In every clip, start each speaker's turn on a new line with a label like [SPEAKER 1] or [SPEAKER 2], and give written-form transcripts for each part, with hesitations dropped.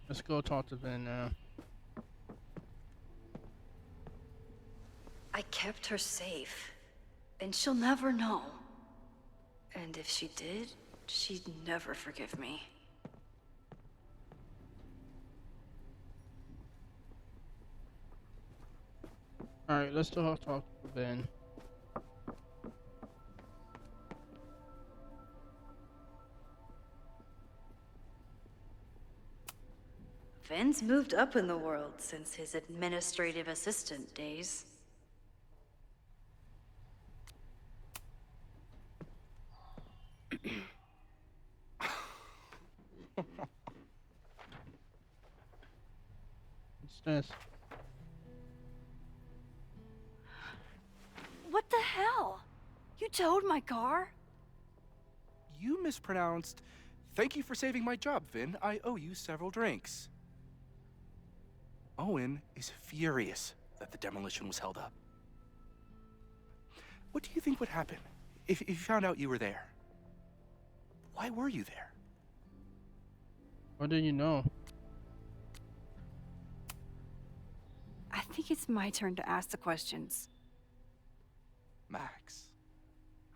[SPEAKER 1] Let's go talk to Ben now.
[SPEAKER 2] I kept her safe, and she'll never know. And if she did, she'd never forgive me.
[SPEAKER 1] Alright, let's talk to Ben.
[SPEAKER 2] Vin's moved up in the world since his administrative assistant days.
[SPEAKER 1] What's this?
[SPEAKER 2] What the hell? You towed my car?
[SPEAKER 3] You mispronounced. Thank you for saving my job, Vin. I owe you several drinks. Owen is furious that the demolition was held up. What do you think would happen if he found out you were there? Why were you there?
[SPEAKER 1] What do you know?
[SPEAKER 2] I think it's my turn to ask the questions.
[SPEAKER 3] Max,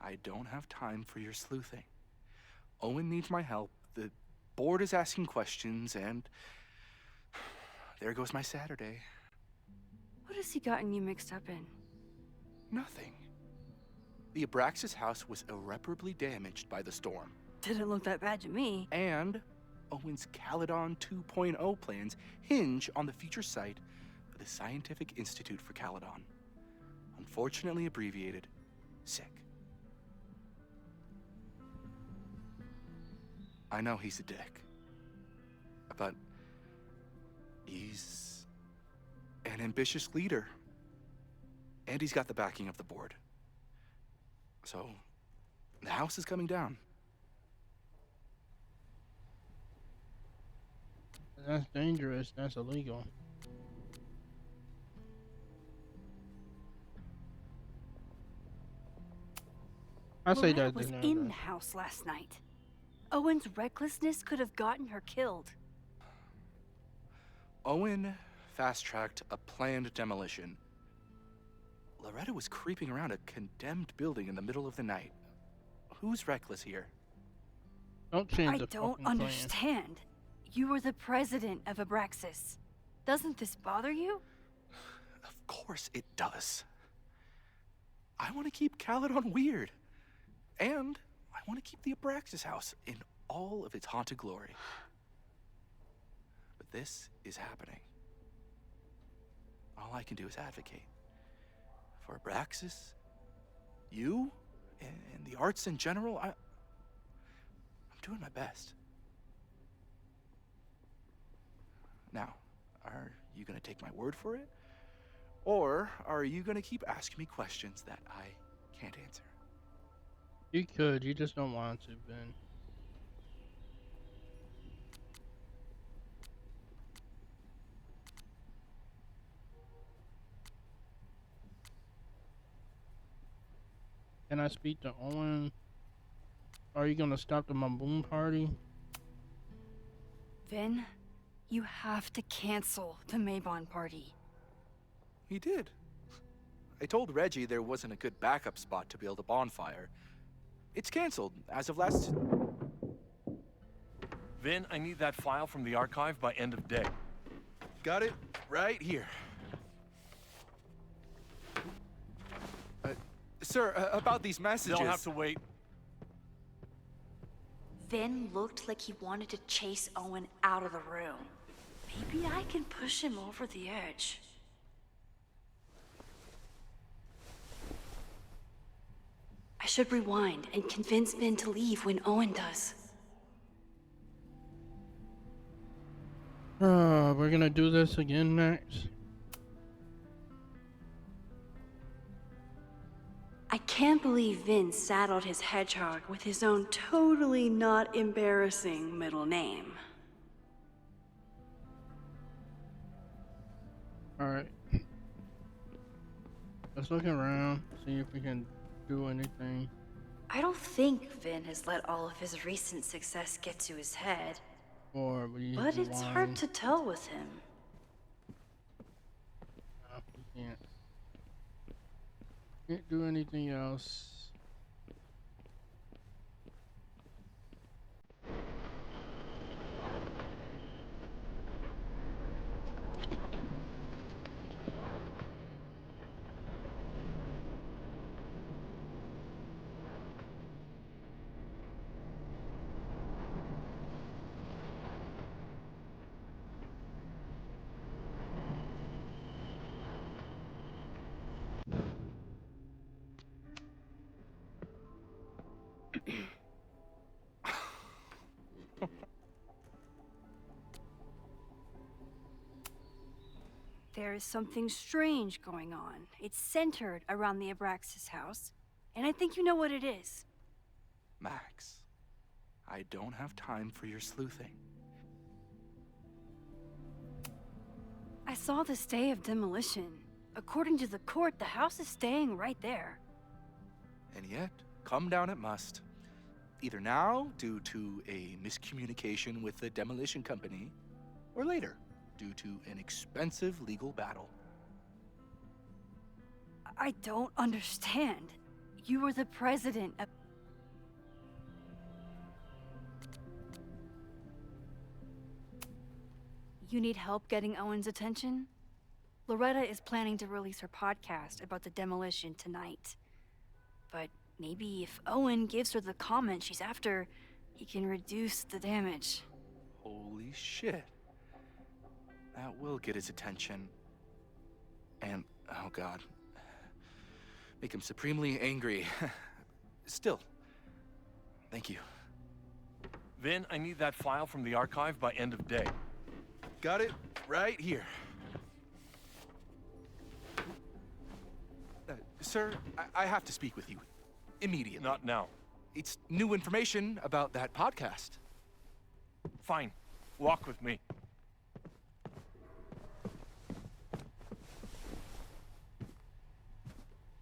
[SPEAKER 3] I don't have time for your sleuthing. Owen needs my help. The board is asking questions, and there goes my Saturday.
[SPEAKER 2] What has he gotten you mixed up in?
[SPEAKER 3] Nothing. The Abraxas house was irreparably damaged by the storm.
[SPEAKER 2] Didn't look that bad to me.
[SPEAKER 3] And Owen's Caledon 2.0 plans hinge on the future site of the Scientific Institute for Caledon. Unfortunately abbreviated, SICK. I know he's a dick, but he's an ambitious leader, and he's got the backing of the board. So, the house is coming down.
[SPEAKER 1] That's dangerous. That's illegal. I say
[SPEAKER 2] Loretta
[SPEAKER 1] that
[SPEAKER 2] was
[SPEAKER 1] is
[SPEAKER 2] in the house last night. Owen's recklessness could have gotten her killed.
[SPEAKER 3] Owen fast-tracked a planned demolition. Loretta was creeping around a condemned building in the middle of the night. Who's reckless here?
[SPEAKER 1] Don't change
[SPEAKER 2] I
[SPEAKER 1] the
[SPEAKER 2] don't
[SPEAKER 1] fucking plan.
[SPEAKER 2] understand. You were the president of Abraxas. Doesn't this bother you?
[SPEAKER 3] Of course it does. I want to keep Caledon weird. And I want to keep the Abraxas house in all of its haunted glory. But this is happening. All I can do is advocate. For Abraxas, you, and the arts in general, I'm doing my best. Now, are you going to take my word for it? Or are you going to keep asking me questions that I can't answer?
[SPEAKER 1] You could, you just don't want to, Ben. Can I speak to Owen? Are you gonna stop the Maboon party?
[SPEAKER 2] Vin, you have to cancel the Maybon party.
[SPEAKER 3] He did. I told Reggie there wasn't a good backup spot to build a bonfire. It's canceled as of last...
[SPEAKER 4] Vin, I need that file from the archive by end of day.
[SPEAKER 3] Got it right here. Sir, about these messages...
[SPEAKER 4] They'll have to wait.
[SPEAKER 2] Vin looked like he wanted to chase Owen out of the room. Maybe I can push him over the edge. I should rewind and convince Vin to leave when Owen does.
[SPEAKER 1] We're gonna do this again, Max.
[SPEAKER 2] I can't believe Vin saddled his hedgehog with his own totally not embarrassing middle name.
[SPEAKER 1] Alright. Let's look around, see if we can do anything.
[SPEAKER 2] I don't think Vin has let all of his recent success get to his head.
[SPEAKER 1] or we
[SPEAKER 2] But it's hard
[SPEAKER 1] rewind.
[SPEAKER 2] to tell with him.
[SPEAKER 1] We can't do anything else.
[SPEAKER 5] There is something strange going on. It's centered around the Abraxas house, and I think you know what it is.
[SPEAKER 3] Max, I don't have time for your sleuthing.
[SPEAKER 5] I saw the stay of demolition. According to the court, the house is staying right there.
[SPEAKER 3] And yet, come down it must. Either now, due to a miscommunication with the demolition company, or later, due to an expensive legal battle.
[SPEAKER 5] I don't understand. You were the president of... You need help getting Owen's attention? Loretta is planning to release her podcast about the demolition tonight. But maybe if Owen gives her the comment she's after, he can reduce the damage.
[SPEAKER 3] Holy shit. That will get his attention. And, oh god, make him supremely angry. Still, thank you.
[SPEAKER 4] Vin, I need that file from the archive by end of day.
[SPEAKER 3] Got it right here. Sir, I have to speak with you immediately.
[SPEAKER 4] Not now.
[SPEAKER 3] It's new information about that podcast.
[SPEAKER 4] Fine. Walk with me.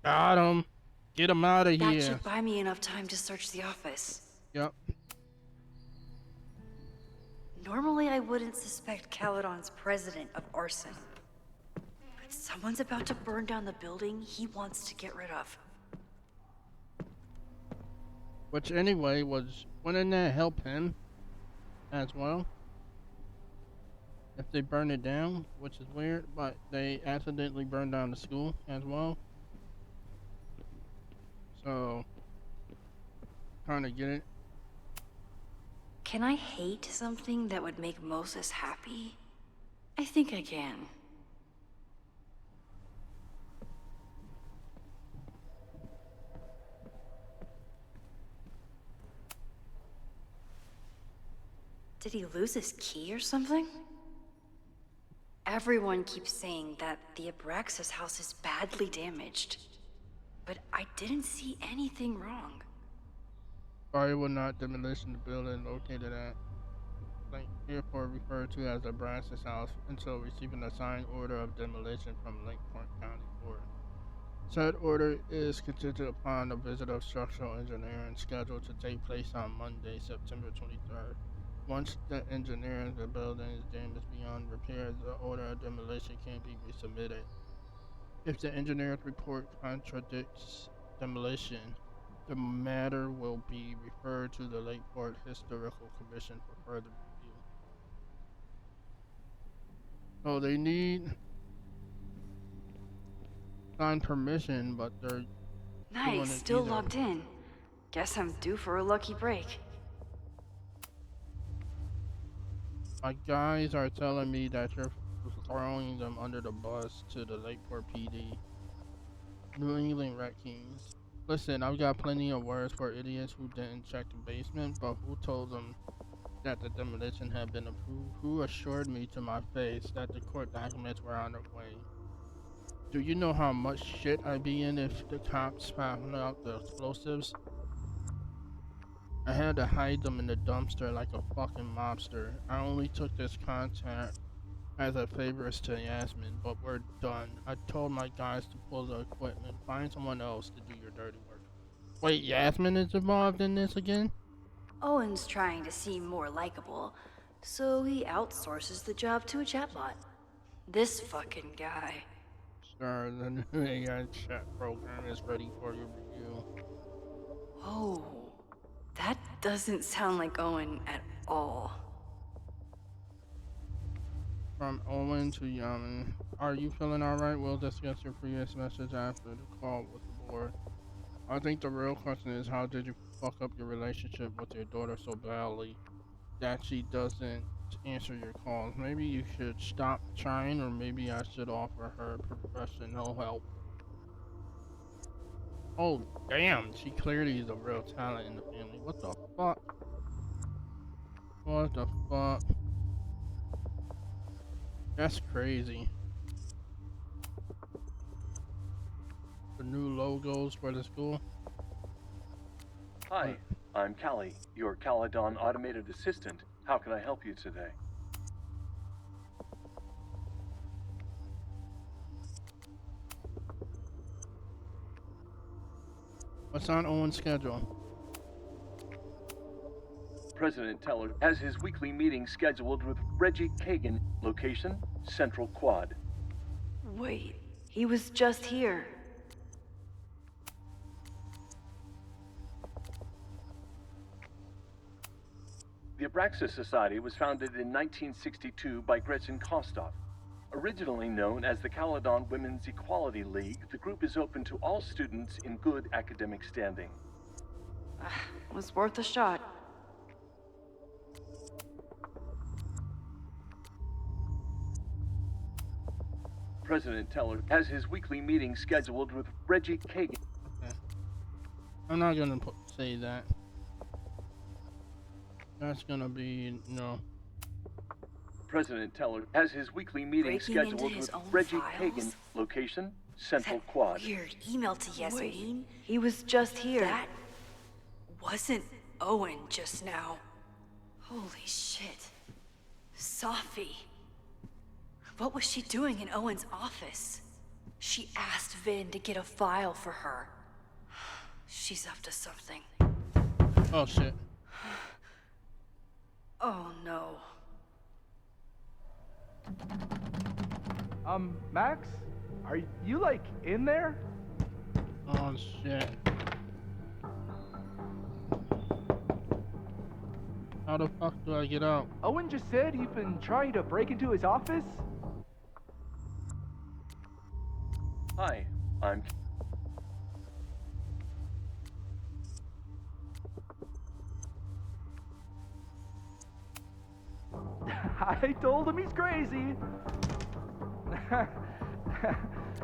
[SPEAKER 1] Got him. Get him out of
[SPEAKER 2] That
[SPEAKER 1] here.
[SPEAKER 2] should buy me enough time to search the office.
[SPEAKER 1] Yep.
[SPEAKER 2] Normally, I wouldn't suspect Caledon's president of arson. But someone's about to burn down the building he wants to get rid of.
[SPEAKER 1] Which anyway wouldn't that help him as well? If they burn it down, which is weird, but they accidentally burned down the school as well. So, trying to get it.
[SPEAKER 2] Can I hate something that would make Moses happy? I think I can. Did he lose his key or something? Everyone keeps saying that the Abraxas house is badly damaged. But I didn't see anything wrong.
[SPEAKER 1] Sorry will not demolition the building located at Lake Airport referred to as the Abraxas house until receiving a signed order of demolition from Lakeport County Court. Said order is contingent upon the visit of structural engineering scheduled to take place on Monday, September 23rd. Once the engineering of the building is damaged beyond repair, the order of demolition can be resubmitted. If the engineer's report contradicts demolition, the matter will be referred to the Lakeport Historical Commission for further review. So they need signed permission, but they're doing
[SPEAKER 2] Nice,
[SPEAKER 1] it
[SPEAKER 2] still
[SPEAKER 1] either.
[SPEAKER 2] logged in. Guess I'm due for a lucky break.
[SPEAKER 1] My guys are telling me that you're throwing them under the bus to the Lakeport PD. New England Rat Kings. Listen, I've got plenty of words for idiots who didn't check the basement, but who told them that the demolition had been approved? Who assured me to my face that the court documents were on their way? Do you know how much shit I'd be in if the cops found out the explosives? I had to hide them in the dumpster like a fucking mobster. I only took this contact as a favor to Yasmin, but we're done. I told my guys to pull the equipment. Find someone else to do your dirty work. Wait, Yasmin is involved in this again?
[SPEAKER 2] Owen's trying to seem more likable, So he outsources the job to a chatbot. This fucking guy.
[SPEAKER 1] Sir, the new AI chat program is ready for your review.
[SPEAKER 2] Oh, that doesn't sound like Owen at all.
[SPEAKER 1] From Owen to Yaman. Are you feeling alright? We'll discuss your previous message after the call with the board. I think the real question is, how did you fuck up your relationship with your daughter so badly that she doesn't answer your calls? Maybe you should stop trying, or maybe I should offer her professional help. Oh, damn, she clearly is a real talent in the family. What the fuck? What the fuck? That's crazy. The new logos for the school.
[SPEAKER 4] Hi, I'm Callie, your Caledon automated assistant. How can I help you today?
[SPEAKER 1] What's on Owen's schedule?
[SPEAKER 4] President Teller has his weekly meeting scheduled with Reggie Kagan. Location, Central Quad.
[SPEAKER 2] Wait, he was just here.
[SPEAKER 4] The Abraxas Society was founded in 1962 by Gretchen Kostov. Originally known as the Caledon Women's Equality League, the group is open to all students in good academic standing.
[SPEAKER 2] Was worth a shot.
[SPEAKER 4] President Teller has his weekly meeting scheduled with Reggie Kagan.
[SPEAKER 1] Okay. I'm not gonna say that. That's gonna be, no.
[SPEAKER 4] President Teller has his weekly meeting
[SPEAKER 2] Breaking into
[SPEAKER 4] scheduled
[SPEAKER 2] his
[SPEAKER 4] with
[SPEAKER 2] own
[SPEAKER 4] Reggie
[SPEAKER 2] files?
[SPEAKER 4] Kagan. Location, Central
[SPEAKER 2] That
[SPEAKER 4] Quad.
[SPEAKER 2] weird email to Yasmin. He was just here. That wasn't Owen just now. Holy shit. Sophie. What was she doing in Owen's office? She asked Vin to get a file for her. She's up to something.
[SPEAKER 1] Oh shit.
[SPEAKER 2] Oh no.
[SPEAKER 6] Max? Are you, like, in there?
[SPEAKER 1] Oh shit. How the fuck do I get out?
[SPEAKER 6] Owen just said you've been trying to break into his office?
[SPEAKER 4] Hi, I'm...
[SPEAKER 6] I told him he's crazy.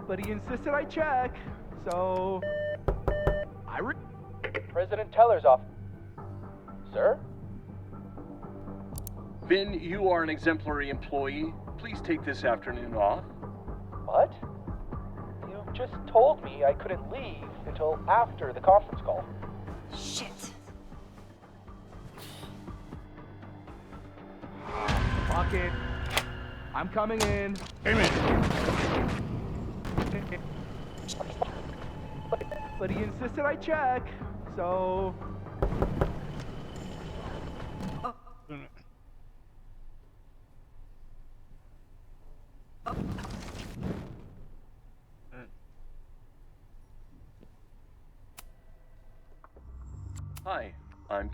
[SPEAKER 6] But he insisted I check, so... President Teller's off. Sir?
[SPEAKER 4] Vin, you are an exemplary employee. Please take this afternoon off.
[SPEAKER 6] What? You just told me I couldn't leave until after the conference call.
[SPEAKER 2] Shit.
[SPEAKER 6] Fuck it. I'm coming in.
[SPEAKER 1] Damn it.
[SPEAKER 6] But he insisted I check, so...
[SPEAKER 1] Damn it.
[SPEAKER 4] Hi, I'm...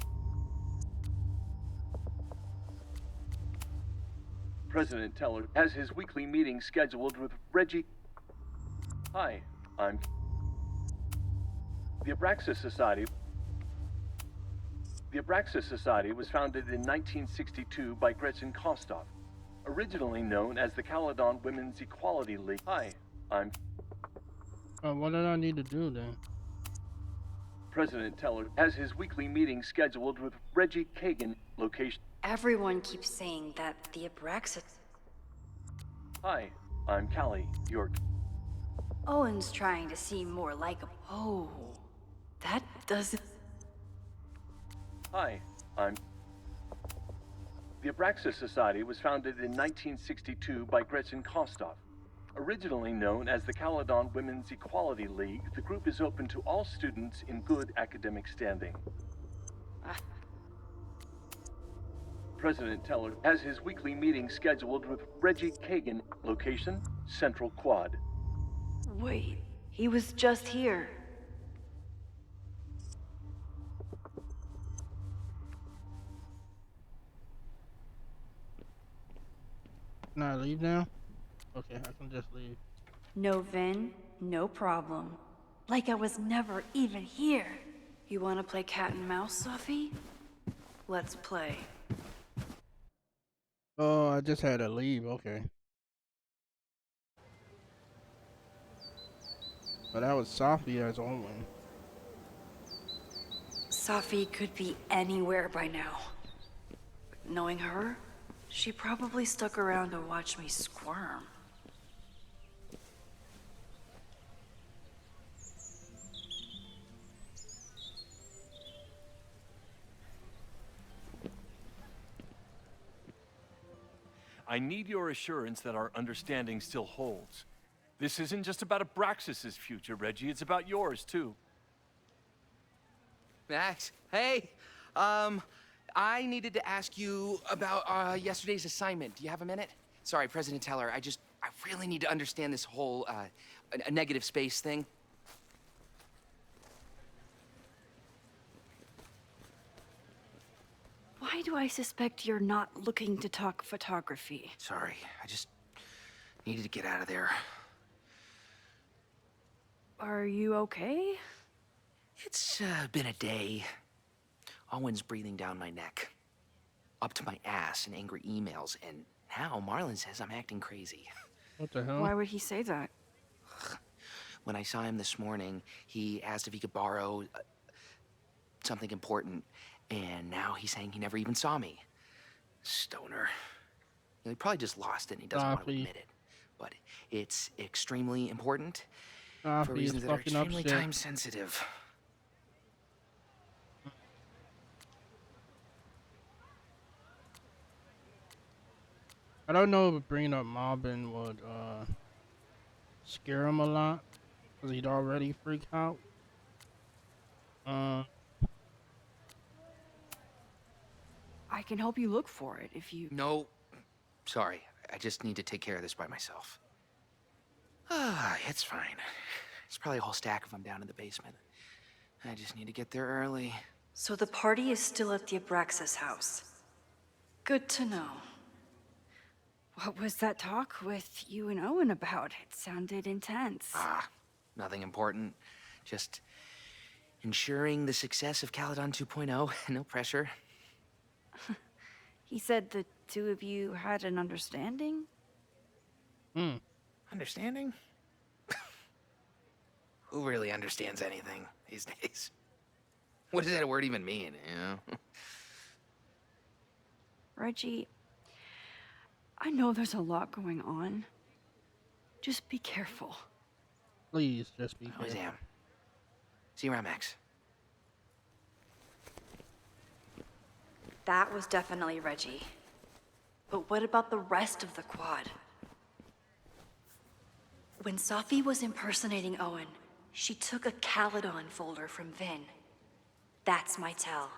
[SPEAKER 4] President Teller has his weekly meeting scheduled with Reggie... Hi, I'm... The Abraxas Society... The Abraxas Society was founded in 1962 by Gretchen Kostov. Originally known as the Caledon Women's Equality League. Hi, I'm...
[SPEAKER 1] What did I need to do then?
[SPEAKER 4] President Teller has his weekly meeting scheduled with Reggie Kagan. Location...
[SPEAKER 2] Everyone keeps saying that the Abraxas...
[SPEAKER 4] Hi, I'm Callie, your...
[SPEAKER 2] Owen's trying to seem more likable. Oh, that doesn't...
[SPEAKER 4] Hi, I'm... The Abraxas Society was founded in 1962 by Gretchen Kostov. Originally known as the Caledon Women's Equality League, the group is open to all students in good academic standing. President Teller has his weekly meeting scheduled with Reggie Kagan. Location, Central Quad.
[SPEAKER 2] Wait, he was just here.
[SPEAKER 1] Can I leave now? Okay, I can just leave.
[SPEAKER 2] No Vin, no problem. Like I was never even here. You wanna play cat and mouse, Sophie? Let's play.
[SPEAKER 1] Oh, I just had to leave. Okay. But that was Sophie as Owen.
[SPEAKER 2] Sophie could be anywhere by now. Knowing her, she probably stuck around to watch me squirm.
[SPEAKER 7] I need your assurance that our understanding still holds. This isn't just about Abraxas's future, Reggie. It's about yours, too.
[SPEAKER 8] Max, hey. I needed to ask you about yesterday's assignment. Do you have a minute? Sorry, President Teller, I really need to understand this whole, a negative space thing.
[SPEAKER 2] Why do I suspect you're not looking to talk photography?
[SPEAKER 8] Sorry, I just needed to get out of there.
[SPEAKER 2] Are you okay?
[SPEAKER 8] It's been a day. Owen's breathing down my neck, up to my ass in angry emails, and now Marlon says I'm acting crazy.
[SPEAKER 1] What the hell?
[SPEAKER 2] Why would he say that?
[SPEAKER 8] When I saw him this morning, he asked if he could borrow something important, and now he's saying he never even saw me. Stoner. You know, he probably just lost it and he doesn't want to
[SPEAKER 1] Sophie.
[SPEAKER 8] admit it. But it's extremely important for
[SPEAKER 1] Sophie is
[SPEAKER 8] reasons that are
[SPEAKER 1] fucking up
[SPEAKER 8] extremely
[SPEAKER 1] shit.
[SPEAKER 8] time sensitive.
[SPEAKER 1] I don't know if bringing up mobbing would scare him a lot, because he'd already freak out.
[SPEAKER 2] I can help you look for it if you...
[SPEAKER 8] No, sorry. I just need to take care of this by myself. It's fine. It's probably a whole stack if I'm down in the basement. I just need to get there early.
[SPEAKER 2] So the party is still at the Abraxas house. Good to know. What was that talk with you and Owen about? It sounded intense.
[SPEAKER 8] Nothing important. Just ensuring the success of Caledon 2.0. No pressure.
[SPEAKER 2] He said the two of you had an understanding?
[SPEAKER 8] Understanding? Who really understands anything these days? What does that word even mean, you know?
[SPEAKER 2] Reggie, I know there's a lot going on. Just be careful.
[SPEAKER 1] Please, just be
[SPEAKER 8] I always
[SPEAKER 1] careful.
[SPEAKER 8] am. See you around, Max.
[SPEAKER 2] That was definitely Reggie. But what about the rest of the quad? When Sophie was impersonating Owen, she took a Caledon folder from Vin. That's my tell.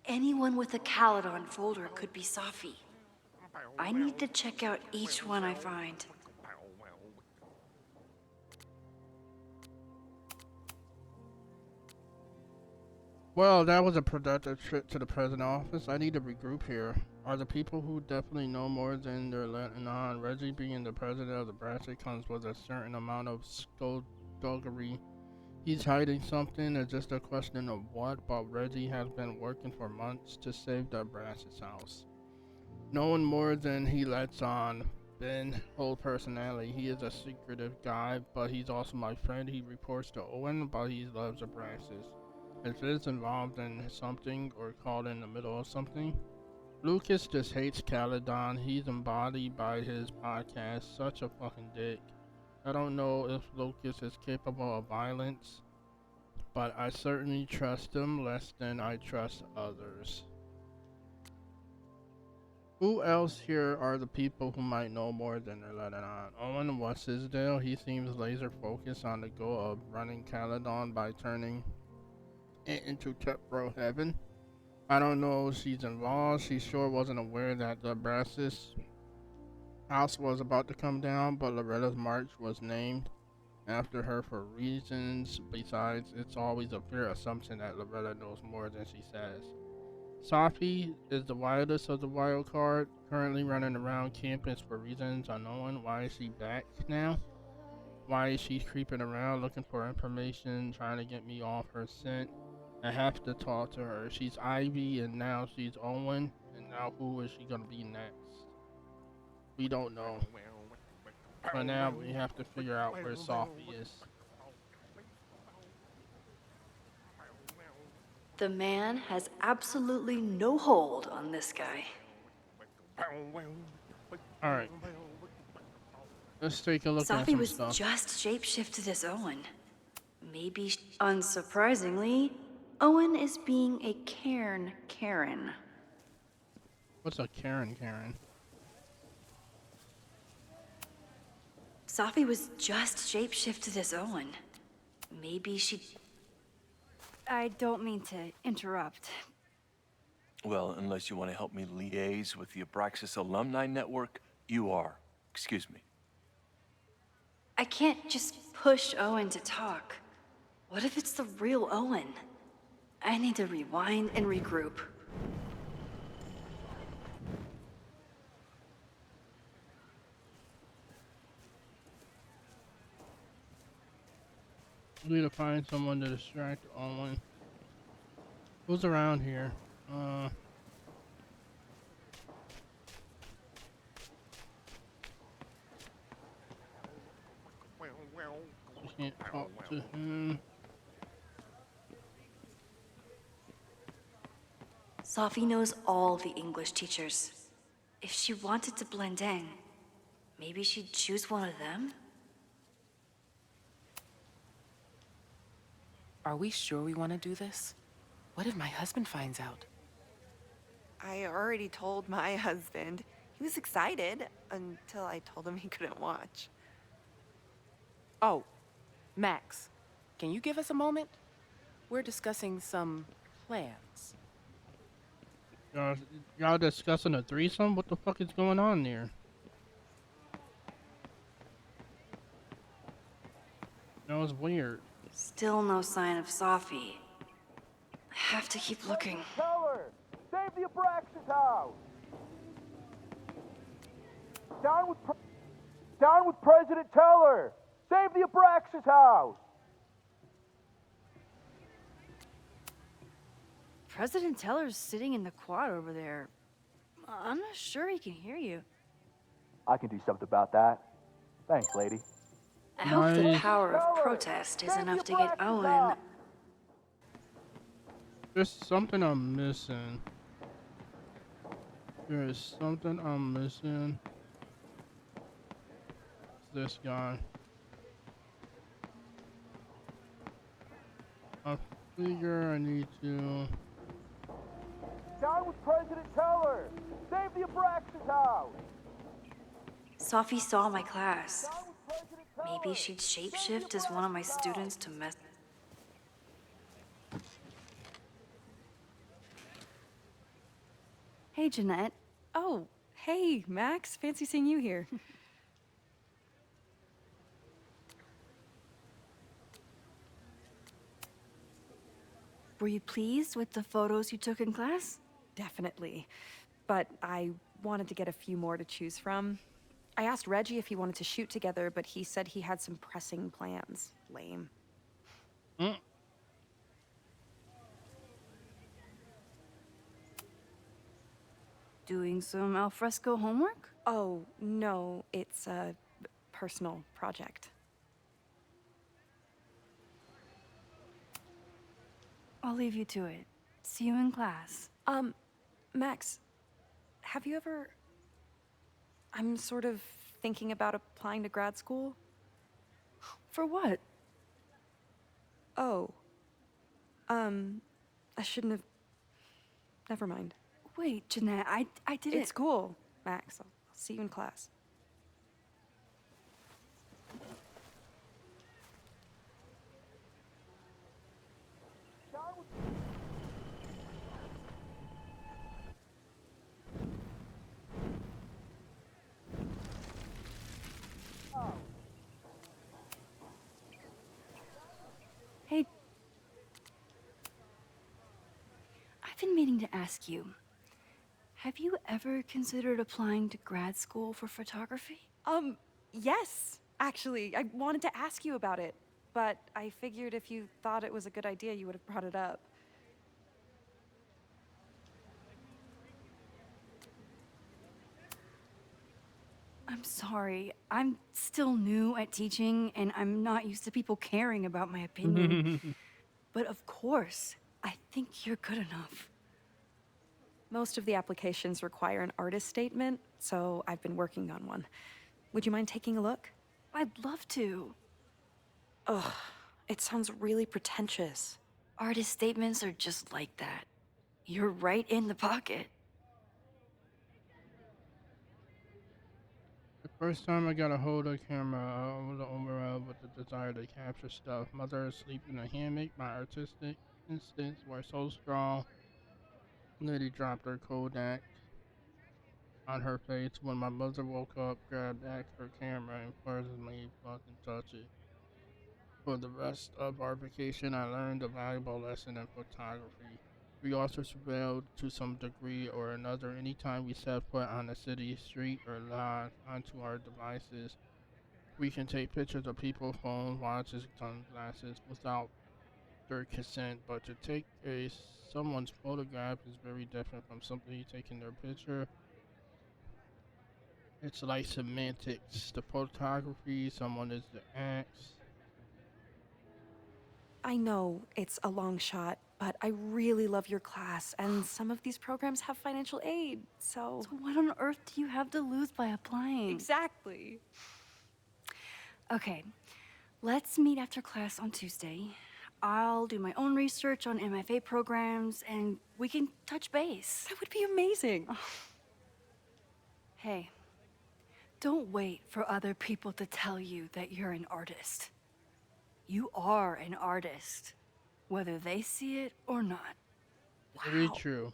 [SPEAKER 2] Anyone with a Caledon folder could be Sophie. I need to check out each one I find.
[SPEAKER 1] Well, that was a productive trip to the president office. I need to regroup here. Are the people who definitely know more than they're letting on? Reggie being the president of the Brassic comes with a certain amount of skullduggery. He's hiding something. It's just a question of what, but Reggie has been working for months to save the Brassic house. Knowing more than he lets on. Ben, whole personality. He is a secretive guy, but he's also my friend. He reports to Owen, but he loves Abraxas. If it's involved in something or caught in the middle of something. Lucas just hates Caledon. He's embodied by his podcast. Such a fucking dick. I don't know if Lucas is capable of violence, but I certainly trust him less than I trust others. Who else here are the people who might know more than they're letting on? Owen, what's his deal? He seems laser focused on the goal of running Caledon by turning it into Tech Bro heaven. I don't know if she's involved. She sure wasn't aware that the Brassus house was about to come down, but Loretta's march was named after her for reasons. Besides, it's always a fair assumption that Loretta knows more than she says. Sophie is the wildest of the wild card, currently running around campus for reasons unknown. Why is she back now? Why is she creeping around looking for information, trying to get me off her scent? I have to talk to her. She's Ivy and now she's Owen, and now who is she gonna be next? We don't know. But now we have to figure out where Sophie is.
[SPEAKER 2] The man has absolutely no hold on this guy.
[SPEAKER 1] Alright. Let's take a look at
[SPEAKER 2] Sophie
[SPEAKER 1] some
[SPEAKER 2] was
[SPEAKER 1] stuff.
[SPEAKER 2] just shapeshifted as Owen. Maybe, unsurprisingly, Owen is being a Cairn Karen.
[SPEAKER 1] What's a Karen?
[SPEAKER 2] Sophie was just shapeshifted as Owen. Maybe she...
[SPEAKER 5] I don't mean to interrupt.
[SPEAKER 7] Well, unless you want to help me liaise with the Abraxas Alumni Network, you are. Excuse me.
[SPEAKER 2] I can't just push Owen to talk. What if it's the real Owen? I need to rewind and regroup.
[SPEAKER 1] We need to find someone to distract Owen. Who's around here? I can't talk to him.
[SPEAKER 2] Sophie knows all the English teachers. If she wanted to blend in, maybe she'd choose one of them?
[SPEAKER 9] Are we sure we want to do this? What if my husband finds out?
[SPEAKER 10] I already told my husband. He was excited until I told him he couldn't watch.
[SPEAKER 9] Oh, Max, can you give us a moment? We're discussing some plans.
[SPEAKER 1] Y'all discussing a threesome? What the fuck is going on there? That was weird.
[SPEAKER 2] Still no sign of Sophie. I have to keep looking.
[SPEAKER 6] Teller! Save the Abraxas house! Down with President Teller! Save the Abraxas house!
[SPEAKER 5] President Teller's sitting in the quad over there. I'm not sure he can hear you.
[SPEAKER 6] I can do something about that. Thanks, lady.
[SPEAKER 2] I hope the
[SPEAKER 1] Nice.
[SPEAKER 2] power of protest is enough to get Owen.
[SPEAKER 1] There's something I'm missing. There is something I'm missing. It's this guy. I figure I need to...
[SPEAKER 6] Down with President Teller! Save the Abraxas house!
[SPEAKER 2] Sophie saw my class. Maybe she'd shapeshift as one of my students to mess.
[SPEAKER 5] Hey, Jeanette.
[SPEAKER 11] Oh, hey, Max. Fancy seeing you here.
[SPEAKER 5] Were you pleased with the photos you took in class?
[SPEAKER 11] Definitely. But I wanted to get a few more to choose from. I asked Reggie if he wanted to shoot together, but he said he had some pressing plans. Lame.
[SPEAKER 1] Mm.
[SPEAKER 5] Doing some alfresco homework?
[SPEAKER 11] Oh, no, it's a personal project.
[SPEAKER 5] I'll leave you to it. See you in class.
[SPEAKER 11] Max, have you ever... I'm sort of thinking about applying to grad school.
[SPEAKER 5] For what?
[SPEAKER 11] Oh. I shouldn't have... Never mind.
[SPEAKER 5] Wait, Jeanette, I didn't...
[SPEAKER 11] It's cool, Max. I'll see you in class.
[SPEAKER 5] been meaning to ask you, have you ever considered applying to grad school for photography?
[SPEAKER 11] Yes, actually. I wanted to ask you about it, but I figured if you thought it was a good idea, you would have brought it up.
[SPEAKER 5] I'm sorry. I'm still new at teaching, and I'm not used to people caring about my opinion. But of course, I think you're good enough.
[SPEAKER 11] Most of the applications require an artist statement, so I've been working on one. Would you mind taking a look?
[SPEAKER 5] I'd love to.
[SPEAKER 11] Ugh, it sounds really pretentious.
[SPEAKER 5] Artist statements are just like that. You're right in the pocket.
[SPEAKER 1] The first time I got a hold of a camera, I was overwhelmed with the desire to capture stuff. Mother asleep in a hammock, my artistic instincts were so strong. Lady dropped her Kodak on her face when my mother woke up, grabbed the extra camera, and forcibly fucking touched it. For the rest of our vacation, I learned a valuable lesson in photography. We also surveilled to some degree or another anytime we set foot on a city street or lodge onto our devices. We can take pictures of people, phones, watches, sunglasses without their consent, but to take a someone's photograph is very different from simply taking their picture. It's like semantics. The photography, someone is the acts.
[SPEAKER 11] I know it's a long shot, but I really love your class, and some of these programs have financial aid, so...
[SPEAKER 5] So what on earth do you have to lose by applying?
[SPEAKER 11] Exactly.
[SPEAKER 5] Okay, let's meet after class on Tuesday. I'll do my own research on MFA programs, and we can touch base.
[SPEAKER 11] That would be amazing.
[SPEAKER 5] Hey, don't wait for other people to tell you that you're an artist. You are an artist, whether they see it or not.
[SPEAKER 1] Very
[SPEAKER 11] Wow.
[SPEAKER 1] true.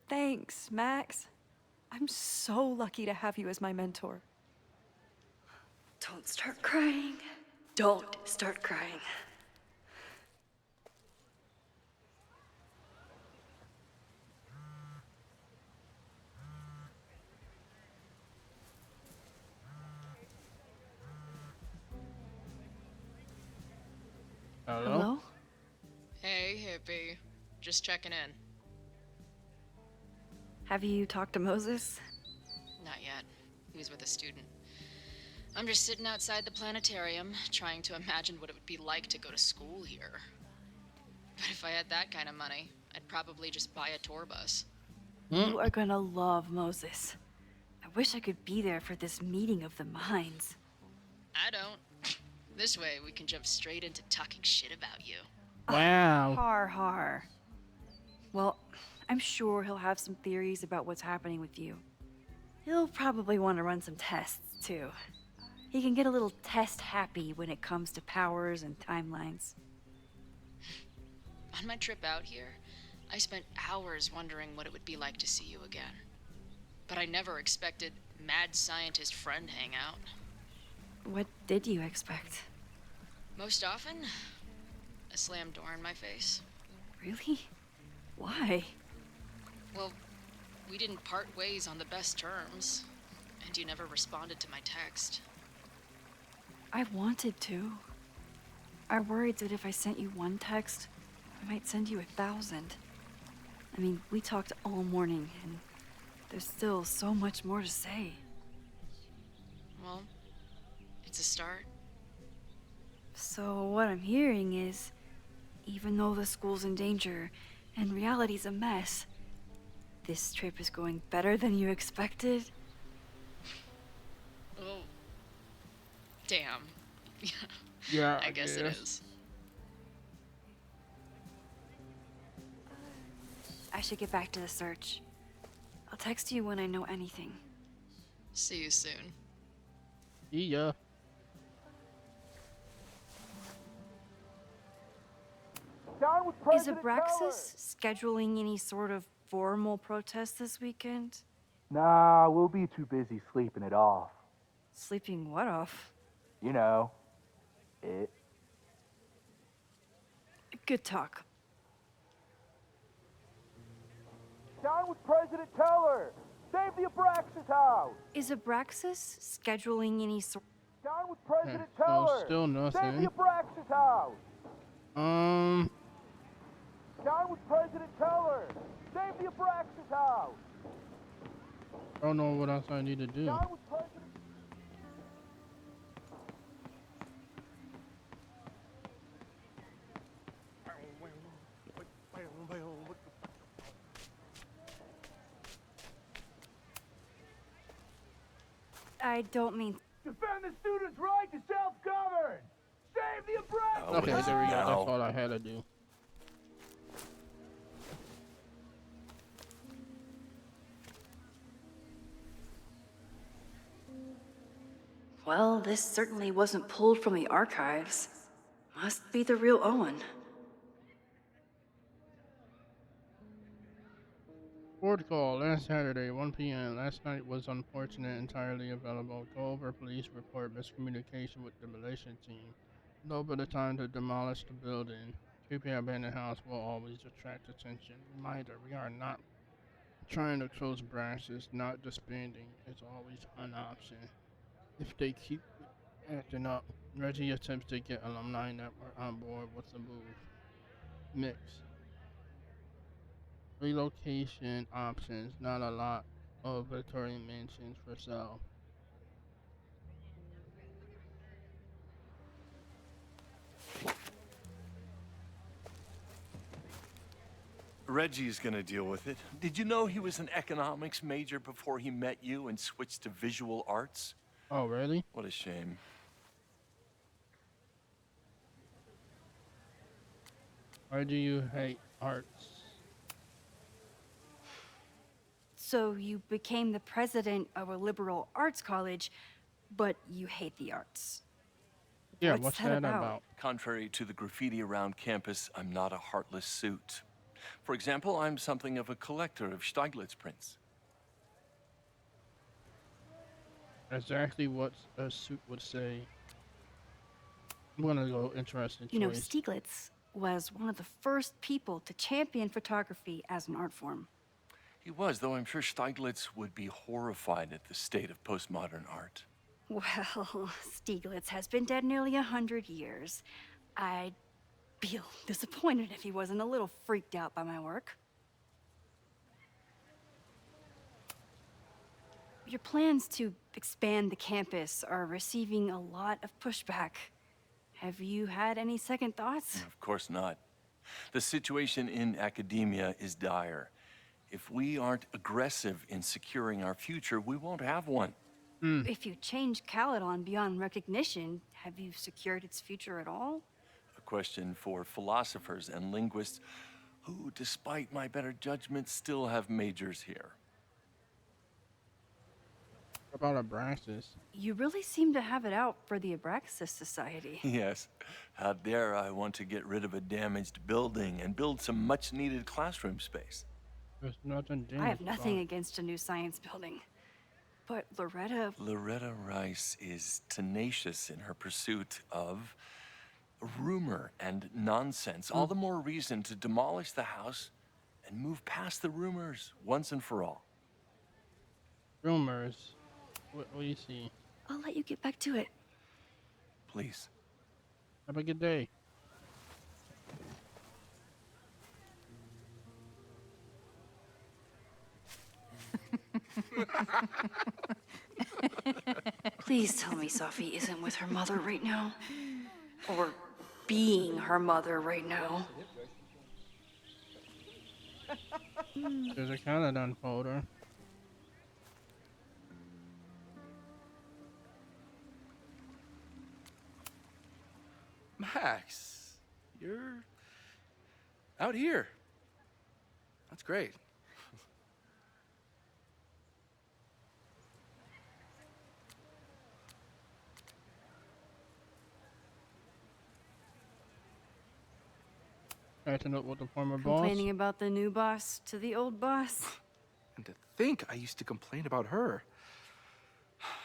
[SPEAKER 11] Thanks, Max. I'm so lucky to have you as my mentor.
[SPEAKER 2] Don't start crying. Don't start crying.
[SPEAKER 1] Hello?
[SPEAKER 5] Hello?
[SPEAKER 12] Hey, hippie. Just checking in.
[SPEAKER 5] Have you talked to Moses?
[SPEAKER 12] Not yet. He was with a student. I'm just sitting outside the planetarium, trying to imagine what it would be like to go to school here. But if I had that kind of money, I'd probably just buy a tour bus.
[SPEAKER 5] You are gonna love Moses. I wish I could be there for this meeting of the minds.
[SPEAKER 12] I don't. This way, we can jump straight into talking shit about you.
[SPEAKER 1] Wow.
[SPEAKER 5] Har har. Well, I'm sure he'll have some theories about what's happening with you. He'll probably want to run some tests, too. He can get a little test happy when it comes to powers and timelines.
[SPEAKER 12] On my trip out here, I spent hours wondering what it would be like to see you again. But I never expected mad scientist friend hangout.
[SPEAKER 5] What did you expect?
[SPEAKER 12] Most often, a slam door in my face.
[SPEAKER 5] Really? Why?
[SPEAKER 12] Well, we didn't part ways on the best terms, and you never responded to my text.
[SPEAKER 5] I wanted to. I worried that if I sent you one text, I might send you 1,000. I mean, we talked all morning, and there's still so much more to say.
[SPEAKER 12] Well, it's a start.
[SPEAKER 5] So what I'm hearing is, even though the school's in danger and reality's a mess, this trip is going better than you expected?
[SPEAKER 12] Oh. Damn.
[SPEAKER 1] Yeah,
[SPEAKER 12] I guess it is.
[SPEAKER 5] I should get back to the search. I'll text you when I know anything.
[SPEAKER 12] See you soon.
[SPEAKER 1] Yeah.
[SPEAKER 6] Down with
[SPEAKER 5] Is
[SPEAKER 6] President
[SPEAKER 5] Abraxas scheduling any sort of formal protest this weekend?
[SPEAKER 6] Nah, we'll be too busy sleeping it off.
[SPEAKER 5] Sleeping what off?
[SPEAKER 6] You know, it.
[SPEAKER 5] Good talk.
[SPEAKER 6] Down with President Teller! Save the Abraxas house!
[SPEAKER 5] Is Abraxas scheduling any sort?
[SPEAKER 6] Down with
[SPEAKER 1] Okay,
[SPEAKER 6] President
[SPEAKER 1] so
[SPEAKER 6] Teller!
[SPEAKER 1] still
[SPEAKER 6] Save the
[SPEAKER 1] nothing.
[SPEAKER 6] Abraxas house!
[SPEAKER 1] Um,
[SPEAKER 6] Down with President Teller! Save the Abraxas house!
[SPEAKER 1] I don't know what else I need to do.
[SPEAKER 6] Down with President...
[SPEAKER 5] I don't mean.
[SPEAKER 6] Defend the students' right to self-govern! Save the Abraxas!
[SPEAKER 1] Okay, there we go.
[SPEAKER 7] Now.
[SPEAKER 1] That's all I had to do.
[SPEAKER 2] Well, this certainly wasn't pulled from the archives. Must be the real Owen.
[SPEAKER 1] Board call last Saturday, 1 p.m. Last night was unfortunate, entirely available. Go over police report miscommunication with demolition team. No better time to demolish the building. Keeping abandoned house will always attract attention. Reminder, we are not trying to close branches, not disbanding. It's always an option. If they keep acting up, Reggie attempts to get alumni network on board with the move. Mix. Relocation options, not a lot of Victorian mansions for sale.
[SPEAKER 7] Reggie's gonna deal with it. Did you know he was an economics major before he met you and switched to visual arts?
[SPEAKER 1] Oh, really?
[SPEAKER 7] What a shame.
[SPEAKER 1] Why do you hate arts?
[SPEAKER 5] So you became the president of a liberal arts college, but you hate the arts.
[SPEAKER 1] Yeah, what's that
[SPEAKER 5] about?
[SPEAKER 1] about?
[SPEAKER 7] Contrary to the graffiti around campus, I'm not a heartless suit. For example, I'm something of a collector of Stieglitz prints.
[SPEAKER 1] Exactly what a suit would say. I'm gonna go interesting
[SPEAKER 5] You know,
[SPEAKER 1] choice.
[SPEAKER 5] Stieglitz was one of the first people to champion photography as an art form.
[SPEAKER 7] He was, though I'm sure Stieglitz would be horrified at the state of postmodern art.
[SPEAKER 5] Well, Stieglitz has been dead nearly 100 years. I'd feel disappointed if he wasn't a little freaked out by my work. Your plans to expand the campus are receiving a lot of pushback. Have you had any second thoughts?
[SPEAKER 7] Of course not. The situation in academia is dire. If we aren't aggressive in securing our future, we won't have one.
[SPEAKER 5] If you change Caledon beyond recognition, have you secured its future at all?
[SPEAKER 7] A question for philosophers and linguists who, despite my better judgment, still have majors here.
[SPEAKER 1] What about Abraxas?
[SPEAKER 5] You really seem to have it out for the Abraxas Society.
[SPEAKER 7] Yes. How dare I want to get rid of a damaged building and build some much-needed classroom space.
[SPEAKER 1] There's nothing dangerous.
[SPEAKER 5] I have nothing against a new science building. But
[SPEAKER 7] Loretta Rice is tenacious in her pursuit of rumor and nonsense. All the more reason to demolish the house and move past the rumors once and for all.
[SPEAKER 1] Rumors. What do you see?
[SPEAKER 5] I'll let you get back to it.
[SPEAKER 7] Please.
[SPEAKER 1] Have a good day.
[SPEAKER 2] Please tell me Safi isn't with her mother right now. Or being her mother right now.
[SPEAKER 1] There's a Caledon folder.
[SPEAKER 3] Max, you're out here. That's great.
[SPEAKER 1] Catching up with the former boss.
[SPEAKER 5] Complaining about the new boss to the old boss.
[SPEAKER 3] And to think I used to complain about her.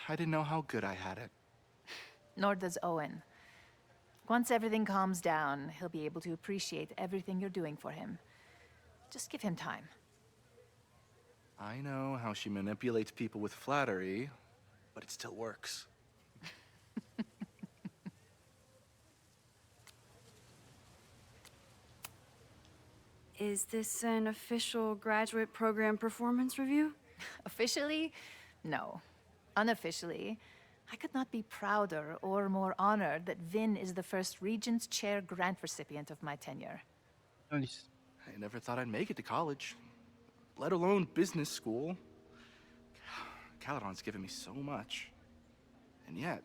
[SPEAKER 3] I didn't know how good I had it.
[SPEAKER 13] Nor does Owen. Once everything calms down, he'll be able to appreciate everything you're doing for him. Just give him time.
[SPEAKER 3] I know how she manipulates people with flattery, but it still works.
[SPEAKER 5] Is this an official graduate program performance review?
[SPEAKER 13] Officially? No. Unofficially, I could not be prouder or more honored that Vin is the first Regents Chair grant recipient of my tenure.
[SPEAKER 1] Nice.
[SPEAKER 3] I never thought I'd make it to college, let alone business school. Caledon's given me so much. And yet,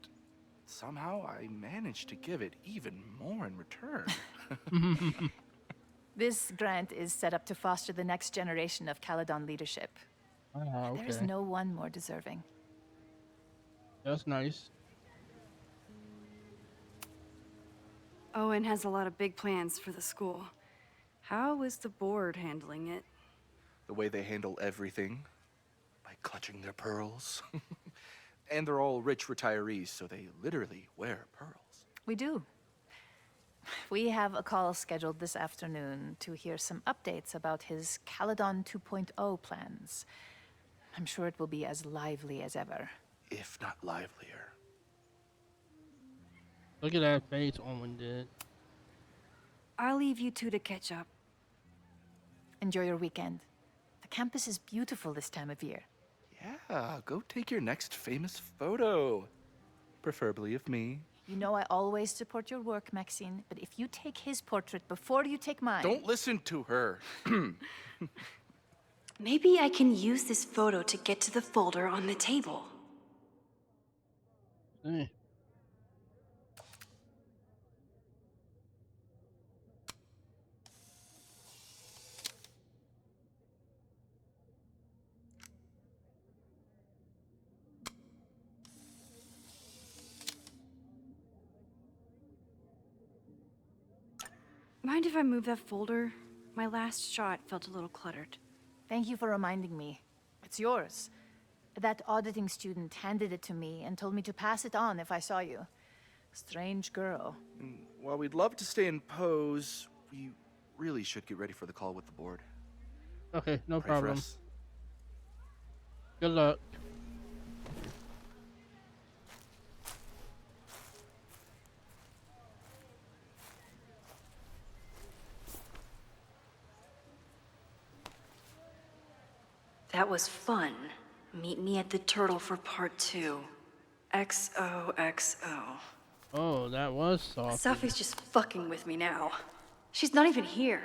[SPEAKER 3] somehow I managed to give it even more in return.
[SPEAKER 13] This grant is set up to foster the next generation of Caledon leadership.
[SPEAKER 1] Ah,
[SPEAKER 13] There is
[SPEAKER 1] okay.
[SPEAKER 13] no one more deserving.
[SPEAKER 1] That's nice.
[SPEAKER 5] Owen has a lot of big plans for the school. How is the board handling it?
[SPEAKER 3] The way they handle everything, by clutching their pearls. And they're all rich retirees, so they literally wear pearls.
[SPEAKER 13] We do. We have a call scheduled this afternoon to hear some updates about his Caledon 2.0 plans. I'm sure it will be as lively as ever.
[SPEAKER 3] If not livelier.
[SPEAKER 1] Look at that face Owen did.
[SPEAKER 5] I'll leave you two to catch up.
[SPEAKER 13] Enjoy your weekend. The campus is beautiful this time of year.
[SPEAKER 3] Yeah, go take your next famous photo. Preferably of me.
[SPEAKER 13] You know I always support your work, Maxine, but if you take his portrait before you take mine...
[SPEAKER 3] Don't listen to her.
[SPEAKER 2] Maybe I can use this photo to get to the folder on the table.
[SPEAKER 1] Hey.
[SPEAKER 5] Mind if I move that folder? My last shot felt a little cluttered.
[SPEAKER 13] Thank you for reminding me. It's yours. That auditing student handed it to me and told me to pass it on if I saw you. Strange girl.
[SPEAKER 3] While we'd love to stay in pose, we really should get ready for the call with the board.
[SPEAKER 1] Okay, no
[SPEAKER 3] Pray for
[SPEAKER 1] problem.
[SPEAKER 3] us.
[SPEAKER 1] Good luck.
[SPEAKER 2] That was fun. Meet me at the Turtle for part 2. XOXO.
[SPEAKER 1] Oh, that was soft.
[SPEAKER 2] Safi's just fucking with me now. She's not even here.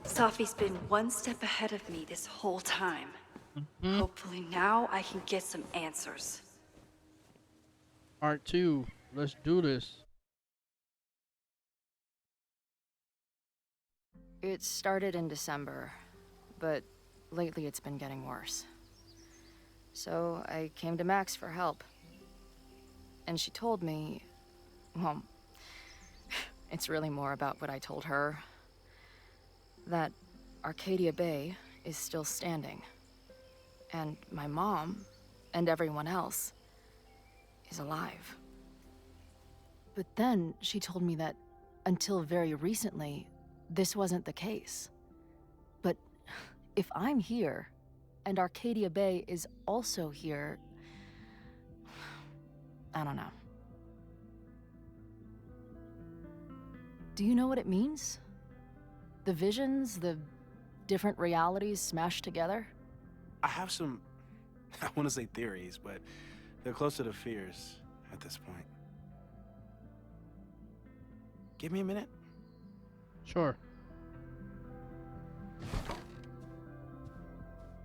[SPEAKER 2] Safi's been one step ahead of me this whole time. Hopefully now I can get some answers.
[SPEAKER 1] Part 2. Let's do this.
[SPEAKER 12] It started in December, but lately it's been getting worse. So I came to Max for help. And she told me, well, it's really more about what I told her. That Arcadia Bay is still standing. And my mom, and everyone else, is alive. But then she told me that until very recently, this wasn't the case. But if I'm here, and Arcadia Bay is also here, I don't know. Do you know what it means? The visions, the different realities smashed together?
[SPEAKER 14] I have some, I want to say theories, but they're closer to fears at this point. Give me a minute.
[SPEAKER 1] Sure.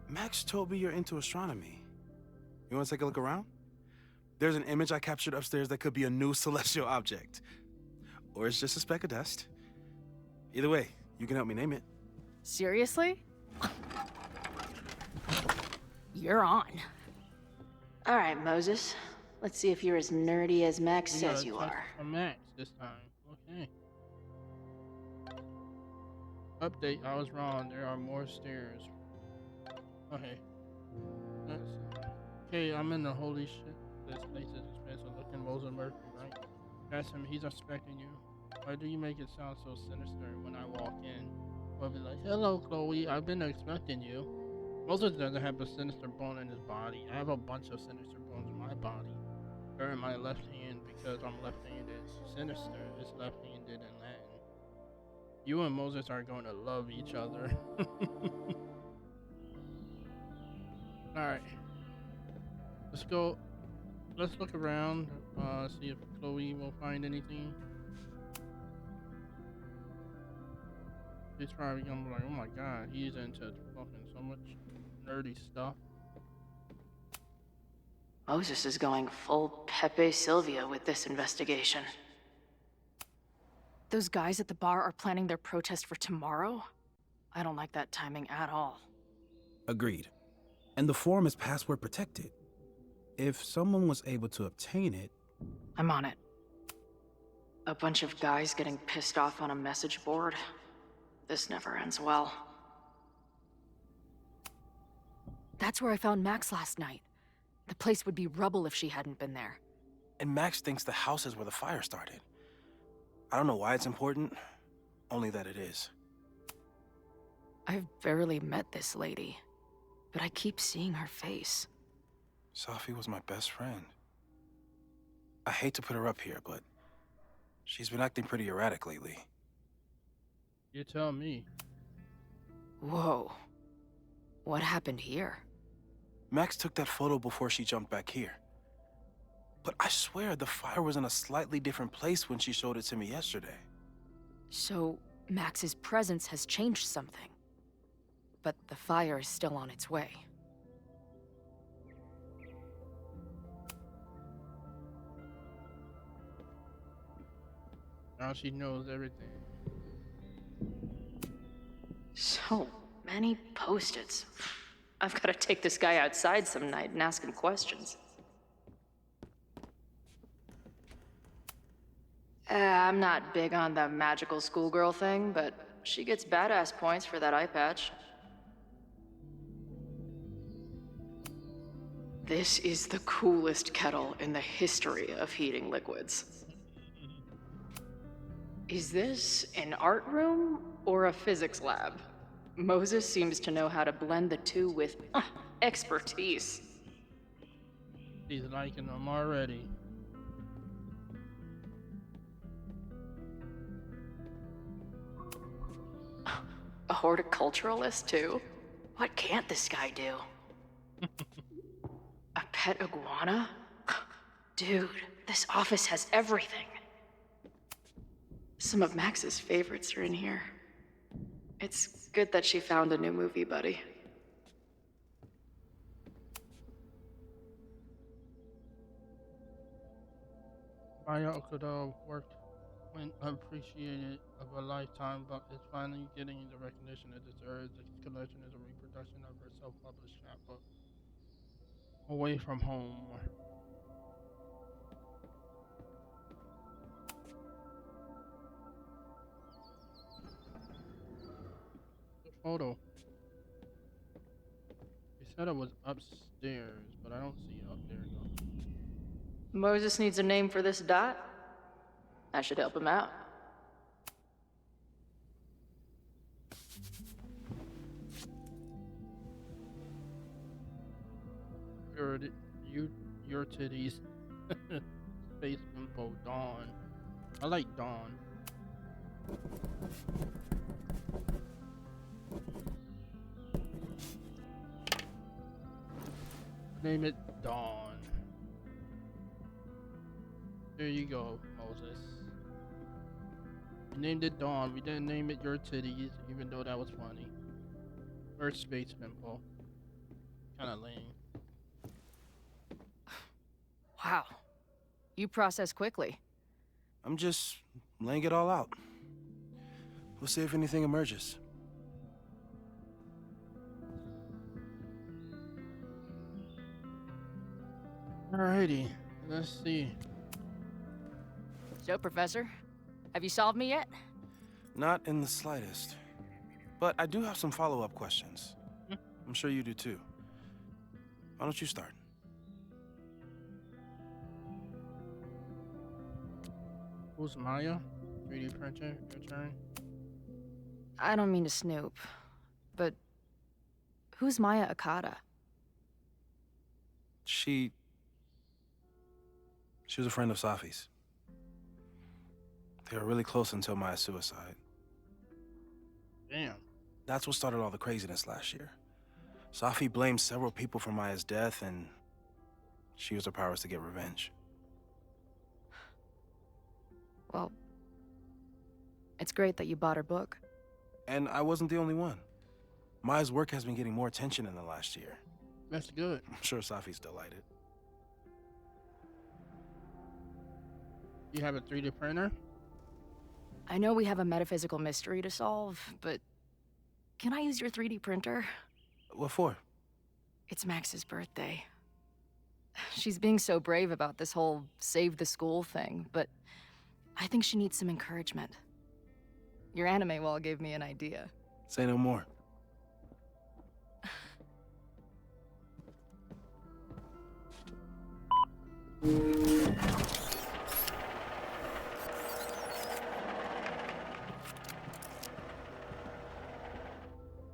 [SPEAKER 14] Max told me you're into astronomy. You want to take a look around? There's an image I captured upstairs that could be a new celestial object. Or it's just a speck of dust. Either way, you can help me name it.
[SPEAKER 12] Seriously? You're on.
[SPEAKER 15] All right, Moses. Let's see if you're as nerdy as Max
[SPEAKER 1] We
[SPEAKER 15] says
[SPEAKER 1] gotta
[SPEAKER 15] you
[SPEAKER 1] check
[SPEAKER 15] are.
[SPEAKER 1] for Max this time. Okay. Update, I was wrong. There are more stairs. Okay. Okay, I'm in the holy shit. This place is expensive. Looking Rosenberg, right? Ask him, he's expecting you. Why do you make it sound so sinister when I walk in? will be like, "Hello, Chloe. I've been expecting you." Moses doesn't have a sinister bone in his body. I have a bunch of sinister bones in my body. They're in my left hand because I'm left-handed. Sinister is left-handed in Latin. You and Moses are going to love each other. Alright. Let's go. Let's look around. See if Chloe will find anything. She's probably gonna be like, oh my god, he's into fucking so much nerdy stuff.
[SPEAKER 15] Moses is going full Pepe Silvia with this investigation.
[SPEAKER 12] Those guys at the bar are planning their protest for tomorrow? I don't like that timing at all.
[SPEAKER 14] Agreed. And the form is password protected. If someone was able to obtain it...
[SPEAKER 12] I'm on it.
[SPEAKER 15] A bunch of guys getting pissed off on a message board. This never ends well.
[SPEAKER 12] That's where I found Max last night. The place would be rubble if she hadn't been there.
[SPEAKER 14] And Max thinks the house is where the fire started. I don't know why it's important, only that it is.
[SPEAKER 12] I've barely met this lady, but I keep seeing her face.
[SPEAKER 14] Safi was my best friend. I hate to put her up here, but she's been acting pretty erratic lately.
[SPEAKER 1] You tell me.
[SPEAKER 12] Whoa. What happened here?
[SPEAKER 14] Max took that photo before she jumped back here. But I swear the fire was in a slightly different place when she showed it to me yesterday.
[SPEAKER 12] So, Max's presence has changed something. But the fire is still on its way.
[SPEAKER 1] Now she knows everything.
[SPEAKER 15] So many post-its. I've got to take this guy outside some night and ask him questions. I'm not big on the magical schoolgirl thing, but she gets badass points for that eye patch. This is the coolest kettle in the history of heating liquids. Is this an art room or a physics lab? Moses seems to know how to blend the two with expertise.
[SPEAKER 1] He's liking them already.
[SPEAKER 15] A horticulturalist, too? What can't this guy do? A pet iguana? Dude, this office has everything. Some of Max's favorites are in here. It's good that she found a new movie buddy.
[SPEAKER 1] Maya could have worked when appreciated of a lifetime, but is finally getting the recognition it deserves. The collection is a reproduction of her self-published chapbook, Away from Home. The photo. They said it was upstairs, but I don't see it up there though.
[SPEAKER 15] Moses needs a name for this dot. I should help him out.
[SPEAKER 1] Your titties. Space info Dawn. I like Dawn. Name it Dawn. There you go, Moses. We named it Dawn. We didn't name it Your Titties, even though that was funny. Or Space Pimple. Kinda lame.
[SPEAKER 12] Wow. You process quickly.
[SPEAKER 14] I'm just laying it all out. We'll see if anything emerges.
[SPEAKER 1] Alrighty, let's see.
[SPEAKER 12] So, Professor, have you solved me yet?
[SPEAKER 14] Not in the slightest. But I do have some follow-up questions. I'm sure you do too. Why don't you start?
[SPEAKER 1] Who's Maya? 3D printer, your turn.
[SPEAKER 11] I don't mean to snoop, but who's Maya Akata?
[SPEAKER 14] She was a friend of Safi's. They were really close until Maya's suicide.
[SPEAKER 1] Damn.
[SPEAKER 14] That's what started all the craziness last year. Safi blamed several people for Maya's death, and she used her powers to get revenge.
[SPEAKER 11] Well, it's great that you bought her book.
[SPEAKER 14] And I wasn't the only one. Maya's work has been getting more attention in the last year.
[SPEAKER 1] That's good.
[SPEAKER 14] I'm sure Safi's delighted.
[SPEAKER 1] You have a 3D printer?
[SPEAKER 11] I know we have a metaphysical mystery to solve, but can I use your 3D printer?
[SPEAKER 14] What for?
[SPEAKER 11] It's Max's birthday. She's being so brave about this whole save the school thing, but I think she needs some encouragement. Your anime wall gave me an idea.
[SPEAKER 14] Say no more.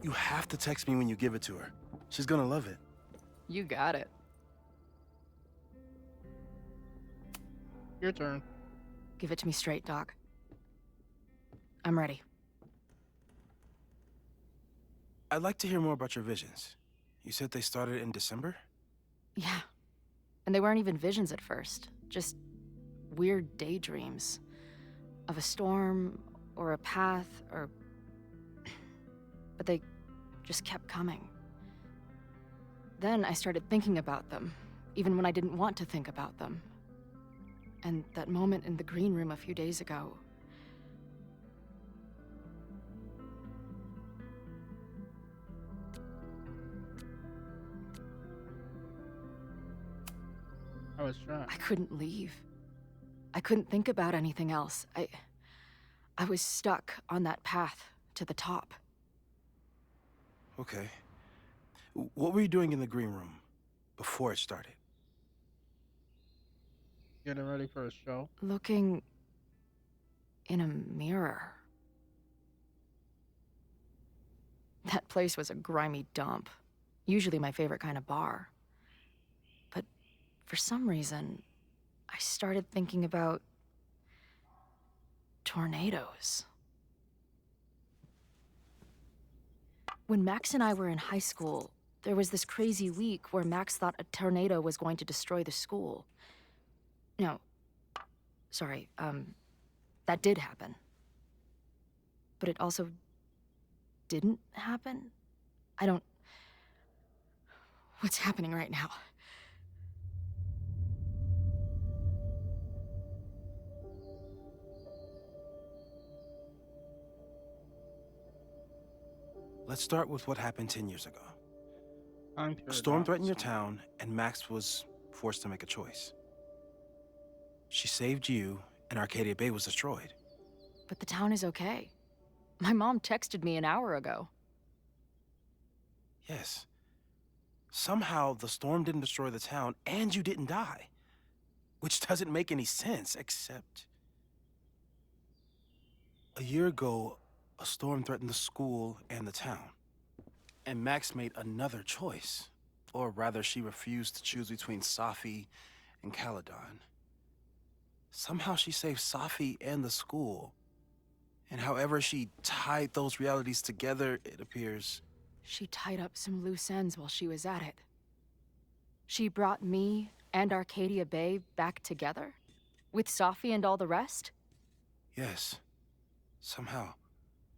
[SPEAKER 14] You have to text me when you give it to her. She's gonna love it.
[SPEAKER 11] You got it.
[SPEAKER 1] Your turn.
[SPEAKER 11] Give it to me straight, Doc. I'm ready.
[SPEAKER 14] I'd like to hear more about your visions. You said they started in December?
[SPEAKER 11] Yeah. And they weren't even visions at first. Just weird daydreams. Of a storm, or a path, or... But they just kept coming. Then I started thinking about them, even when I didn't want to think about them. And that moment in the green room a few days ago...
[SPEAKER 1] I was trying.
[SPEAKER 11] I couldn't leave. I couldn't think about anything else. I was stuck on that path to the top.
[SPEAKER 14] Okay. What were you doing in the green room before it started?
[SPEAKER 1] Getting ready for a show?
[SPEAKER 11] Looking in a mirror. That place was a grimy dump. Usually my favorite kind of bar. But for some reason, I started thinking about tornadoes. When Max and I were in high school, there was this crazy week where Max thought a tornado was going to destroy the school. No, sorry, that did happen. But it also didn't happen? What's happening right now?
[SPEAKER 14] Let's start with what happened 10 years ago.
[SPEAKER 1] A
[SPEAKER 14] storm threatened your town, and Max was forced to make a choice. She saved you, and Arcadia Bay was destroyed.
[SPEAKER 11] But the town is okay. My mom texted me an hour ago.
[SPEAKER 14] Yes. Somehow, the storm didn't destroy the town, and you didn't die. Which doesn't make any sense, except... A year ago, a storm threatened the school and the town. And Max made another choice. Or rather, she refused to choose between Safi and Caledon. Somehow she saved Safi and the school. And however she tied those realities together, it appears...
[SPEAKER 11] She tied up some loose ends while she was at it. She brought me and Arcadia Bay back together? With Safi and all the rest?
[SPEAKER 14] Yes. Somehow.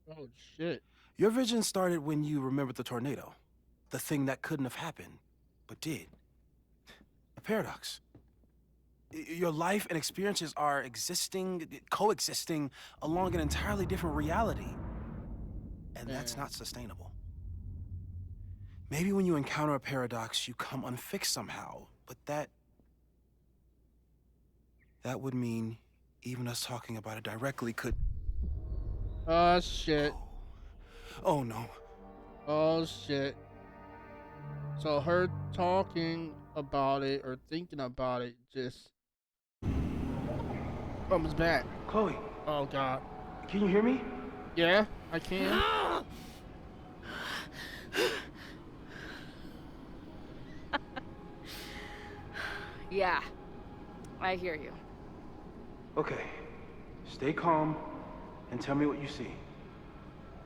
[SPEAKER 1] Oh, shit.
[SPEAKER 14] Your vision started when you remembered the tornado. The thing that couldn't have happened, but did. A paradox. Your life and experiences are coexisting along an entirely different reality. And that's not sustainable. Maybe when you encounter a paradox, you come unfixed somehow, but that would mean even us talking about it directly could...
[SPEAKER 1] Oh, shit.
[SPEAKER 14] Oh, no.
[SPEAKER 1] Oh, shit. So her talking about it or thinking about it just comes back.
[SPEAKER 14] Chloe.
[SPEAKER 1] Oh, God.
[SPEAKER 14] Can you hear me?
[SPEAKER 1] Yeah? I can.
[SPEAKER 11] Yeah, I hear you.
[SPEAKER 14] Okay, stay calm and tell me what you see.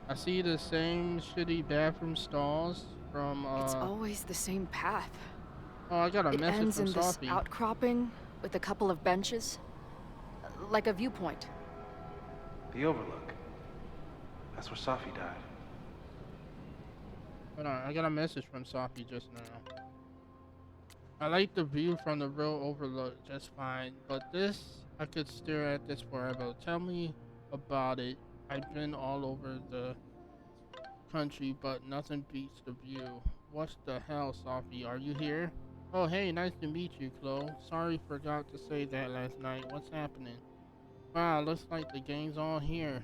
[SPEAKER 1] I see the same shitty bathroom stalls from
[SPEAKER 11] It's always the same path.
[SPEAKER 1] Oh, I got a
[SPEAKER 11] It
[SPEAKER 1] message
[SPEAKER 11] ends
[SPEAKER 1] from
[SPEAKER 11] in this
[SPEAKER 1] Sophie.
[SPEAKER 11] outcropping with a couple of benches. Like a viewpoint.
[SPEAKER 14] The Overlook. That's where Safi died.
[SPEAKER 1] Hold on, I got a message from Sophie just now. I like the view from the real overlook just fine, but this, I could stare at this forever. Tell me about it. I've been all over the country, but nothing beats the view. What the hell, Sophie? Are you here? Oh, hey, nice to meet you, Chloe. Sorry, forgot to say that last night. What's happening? Wow, looks like the gang's all here.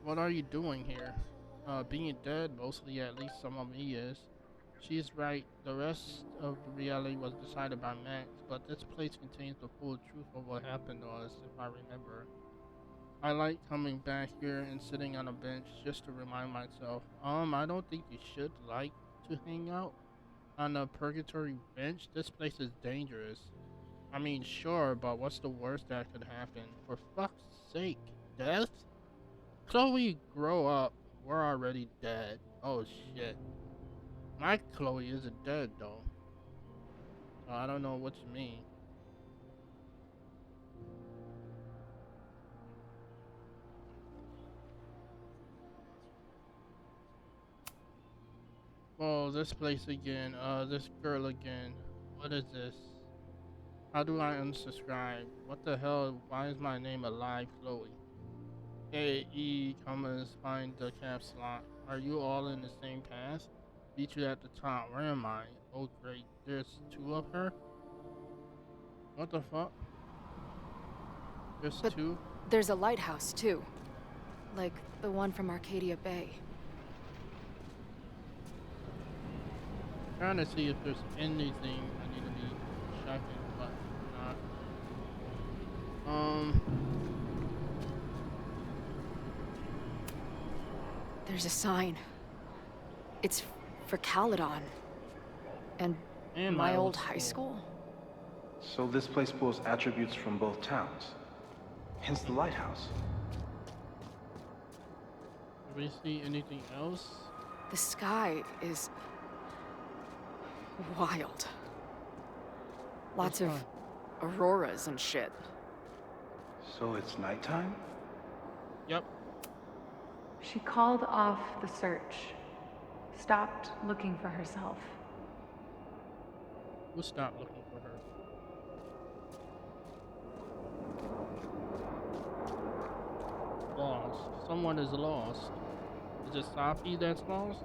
[SPEAKER 1] What are you doing here? Being dead, mostly, at least some of me is. She's right. The rest of the reality was decided by Max, but this place contains the full truth of what happened to us, if I remember. I like coming back here and sitting on a bench just to remind myself. I don't think you should like to hang out on a purgatory bench. This place is dangerous. I mean, sure, but what's the worst that could happen? For fuck's sake, death? Chloe, grow up. We're already dead. Oh shit. My Chloe isn't dead though. So I don't know what you mean. Oh, this place again. This girl again. What is this? How do I unsubscribe? What the hell? Why is my name alive, Chloe? A-E, commas, find the caps lock. Are you all in the same path? Beat you at the top. Where am I? Oh great. There's two of her? What the fuck? There's two?
[SPEAKER 11] There's a lighthouse, too. Like the one from Arcadia Bay.
[SPEAKER 1] Trying to see if there's anything I need to be checking, but not.
[SPEAKER 11] There's a sign. It's for Caledon. And my old high school.
[SPEAKER 14] So this place pulls attributes from both towns. Hence the lighthouse.
[SPEAKER 1] Do we see anything else?
[SPEAKER 11] The sky is wild. Lots of auroras and shit.
[SPEAKER 14] So it's nighttime?
[SPEAKER 1] Yep.
[SPEAKER 16] She called off the search. Stopped looking for herself.
[SPEAKER 1] We'll stop looking for her. Lost. Someone is lost. Is it Safi that's lost?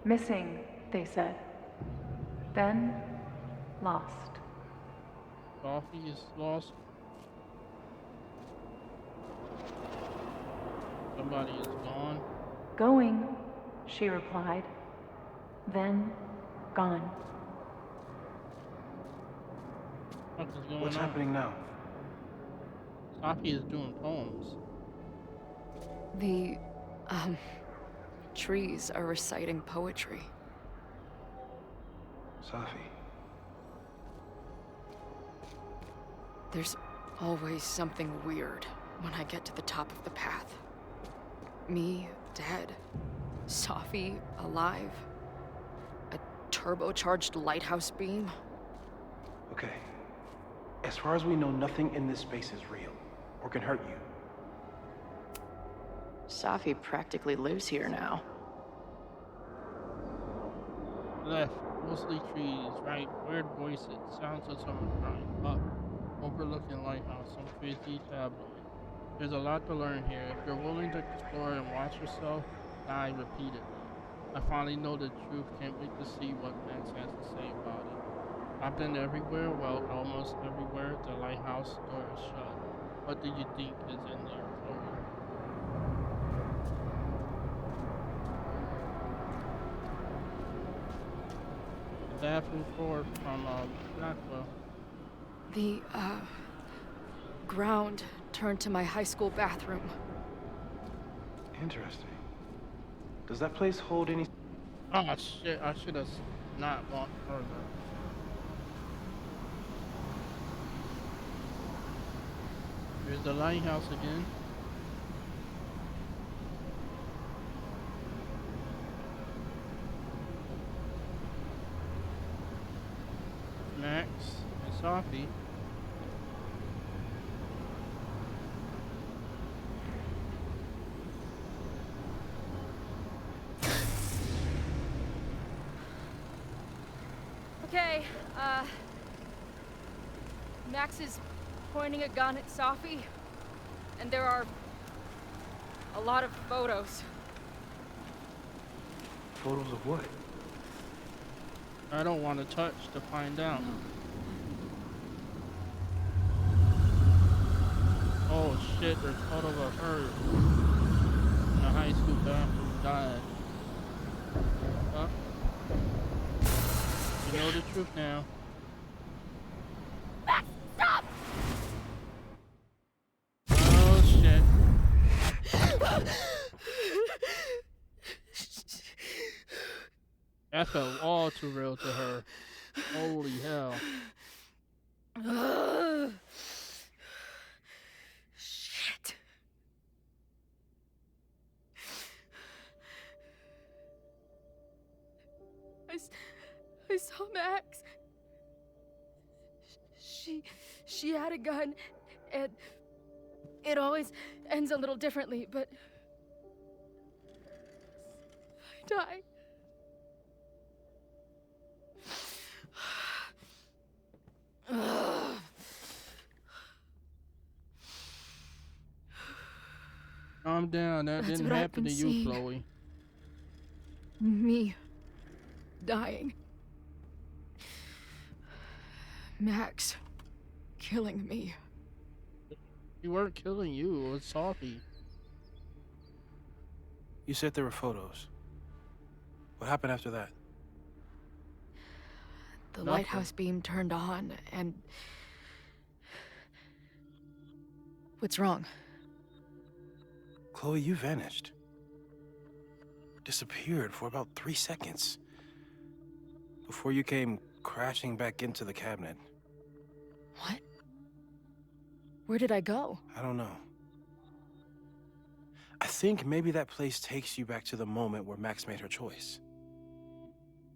[SPEAKER 16] Missing, they said. Then, lost.
[SPEAKER 1] Safi is lost. Somebody is gone.
[SPEAKER 16] Going, she replied. Then, gone.
[SPEAKER 1] What is going
[SPEAKER 14] What's
[SPEAKER 1] on?
[SPEAKER 14] happening now?
[SPEAKER 1] Safi is doing poems.
[SPEAKER 11] The, trees are reciting poetry.
[SPEAKER 14] Safi.
[SPEAKER 11] There's always something weird when I get to the top of the path. Me, dead. Safi, alive. A turbocharged lighthouse beam.
[SPEAKER 14] Okay. As far as we know, nothing in this space is real or can hurt you.
[SPEAKER 15] Safi practically lives here now.
[SPEAKER 1] Left, mostly trees, right, weird voices, sounds of someone crying. Up, overlooking lighthouse, some crazy tabloid. There's a lot to learn here. If you're willing to explore and watch yourself die repeatedly. I finally know the truth, can't wait to see what Max has to say about it. I've been everywhere, well, almost everywhere. The lighthouse door is shut. What do you think is in there, Chloe? The bathroom floor from Blackwell.
[SPEAKER 11] The, ground turned to my high school bathroom.
[SPEAKER 14] Interesting. Does that place hold any...
[SPEAKER 1] Oh shit, I should have not walked further. Here's the lighthouse again. Max and Sophie.
[SPEAKER 11] Okay, Max is pointing a gun at Sophie, and there are a lot of photos.
[SPEAKER 14] Photos of what?
[SPEAKER 1] I don't want to touch to find out. Oh shit, there's photos of her in a high school bathroom died. Huh? You know the truth now.
[SPEAKER 11] Max, stop!
[SPEAKER 1] Oh shit. That felt all too real to her. Holy hell.
[SPEAKER 11] Shit. I saw Max. She had a gun, and it always ends a little differently, but I died.
[SPEAKER 1] Calm down, that
[SPEAKER 11] That's
[SPEAKER 1] didn't
[SPEAKER 11] what I've
[SPEAKER 1] happen to
[SPEAKER 11] been
[SPEAKER 1] you,
[SPEAKER 11] seeing.
[SPEAKER 1] Chloe.
[SPEAKER 11] Me dying. Max killing me.
[SPEAKER 1] You weren't killing you, it was Sophie.
[SPEAKER 14] You said there were photos. What happened after that?
[SPEAKER 11] The
[SPEAKER 1] Nothing.
[SPEAKER 11] lighthouse beam turned on, and... What's wrong?
[SPEAKER 14] Chloe, you vanished. Disappeared for about 3 seconds. Before you came crashing back into the cabinet.
[SPEAKER 11] What? Where did I go?
[SPEAKER 14] I don't know. I think maybe that place takes you back to the moment where Max made her choice.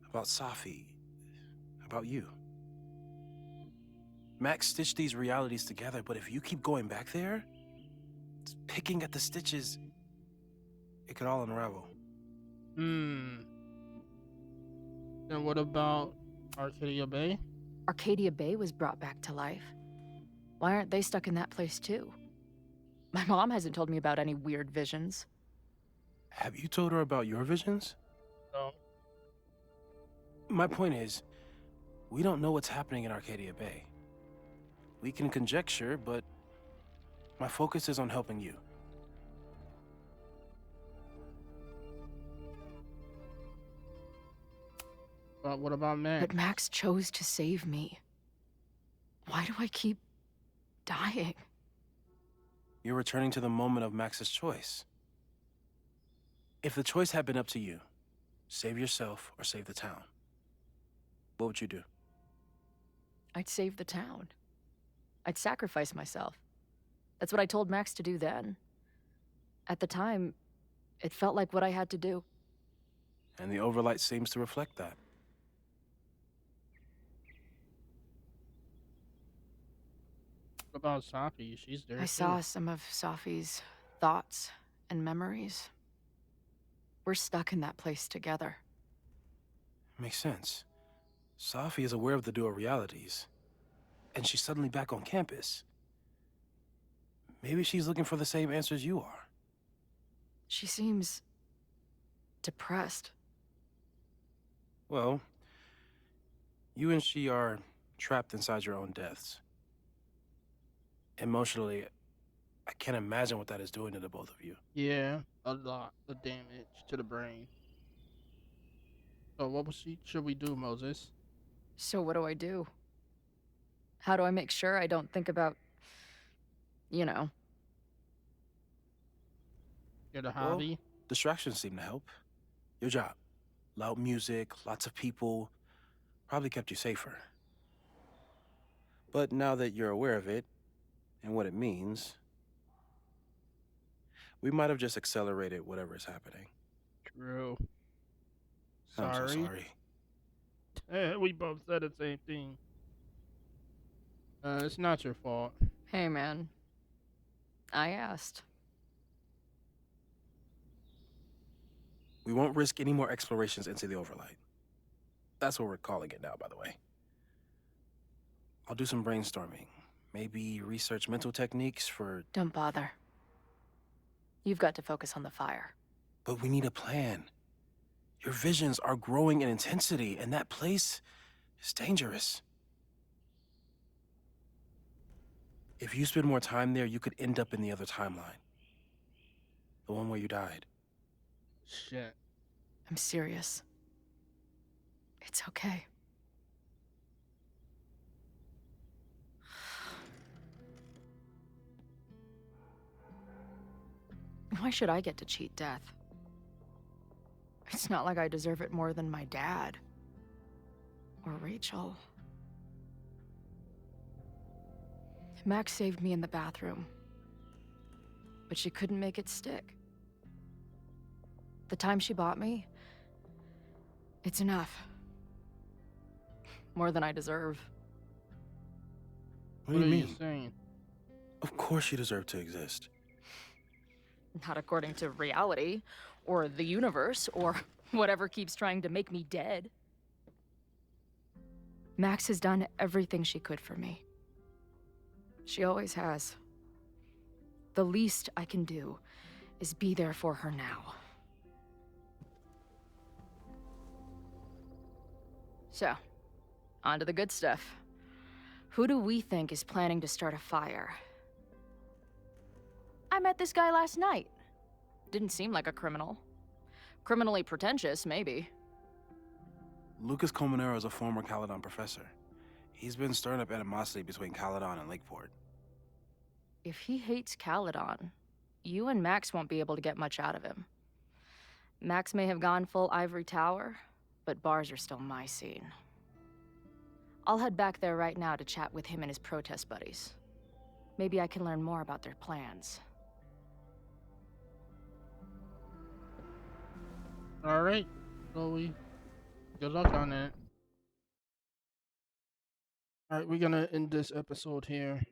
[SPEAKER 14] About Sophie. About you. Max stitched these realities together, but if you keep going back there, picking at the stitches, it could all unravel.
[SPEAKER 1] Then what about Arcadia Bay?
[SPEAKER 11] Arcadia Bay was brought back to life. Why aren't they stuck in that place too? My mom hasn't told me about any weird visions.
[SPEAKER 14] Have you told her about your visions?
[SPEAKER 1] No.
[SPEAKER 14] My point is, we don't know what's happening in Arcadia Bay. We can conjecture, but my focus is on helping you.
[SPEAKER 1] But what about Max?
[SPEAKER 11] But Max chose to save me. Why do I keep dying?
[SPEAKER 14] You're returning to the moment of Max's choice. If the choice had been up to you, save yourself or save the town, what would you do?
[SPEAKER 11] I'd save the town. I'd sacrifice myself. That's what I told Max to do then. At the time, it felt like what I had to do.
[SPEAKER 14] And the overlight seems to reflect that.
[SPEAKER 1] What about Sophie? She's there
[SPEAKER 11] I
[SPEAKER 1] too.
[SPEAKER 11] saw some of Sophie's thoughts and memories. We're stuck in that place together.
[SPEAKER 14] Makes sense. Sophie is aware of the dual realities, and she's suddenly back on campus. Maybe she's looking for the same answers you are.
[SPEAKER 11] She seems depressed.
[SPEAKER 14] Well, you and she are trapped inside your own deaths. Emotionally, I can't imagine what that is doing to the both of you.
[SPEAKER 1] Yeah, a lot of damage to the brain. So should we do, Moses?
[SPEAKER 11] So what do I do? How do I make sure I don't think about, you know?
[SPEAKER 1] Get a
[SPEAKER 14] Well,
[SPEAKER 1] hobby?
[SPEAKER 14] distractions seem to help. Your job. Loud music, lots of people, probably kept you safer. But now that you're aware of it and what it means, we might have just accelerated whatever is happening.
[SPEAKER 1] True.
[SPEAKER 14] I'm so
[SPEAKER 1] Sorry.
[SPEAKER 14] sorry.
[SPEAKER 1] We both said the same thing. It's not your fault.
[SPEAKER 11] Hey, man. I asked.
[SPEAKER 14] We won't risk any more explorations into the overlight. That's what we're calling it now, by the way. I'll do some brainstorming. Maybe research mental techniques for...
[SPEAKER 11] Don't bother. You've got to focus on the fire.
[SPEAKER 14] But we need a plan. Your visions are growing in intensity, and that place is dangerous. If you spend more time there, you could end up in the other timeline. The one where you died.
[SPEAKER 1] Shit.
[SPEAKER 11] I'm serious. It's okay. Why should I get to cheat death? It's not like I deserve it more than my dad. Or Rachel. Max saved me in the bathroom. But she couldn't make it stick. The time she bought me, it's enough. More than I deserve.
[SPEAKER 14] What do you mean?
[SPEAKER 1] You saying?
[SPEAKER 14] Of course you deserve to exist.
[SPEAKER 11] Not according to reality, or the universe, or whatever keeps trying to make me dead. Max has done everything she could for me. She always has. The least I can do is be there for her now. So, on to the good stuff. Who do we think is planning to start a fire? I met this guy last night. Didn't seem like a criminal. Criminally pretentious, maybe.
[SPEAKER 14] Lucas Colmenero is a former Caledon professor. He's been stirring up animosity between Caledon and Lakeport.
[SPEAKER 11] If he hates Caledon, you and Max won't be able to get much out of him. Max may have gone full ivory tower, but bars are still my scene. I'll head back there right now to chat with him and his protest buddies. Maybe I can learn more about their plans.
[SPEAKER 1] Alright, Chloe. Good luck on that. Alright, we're gonna end this episode here.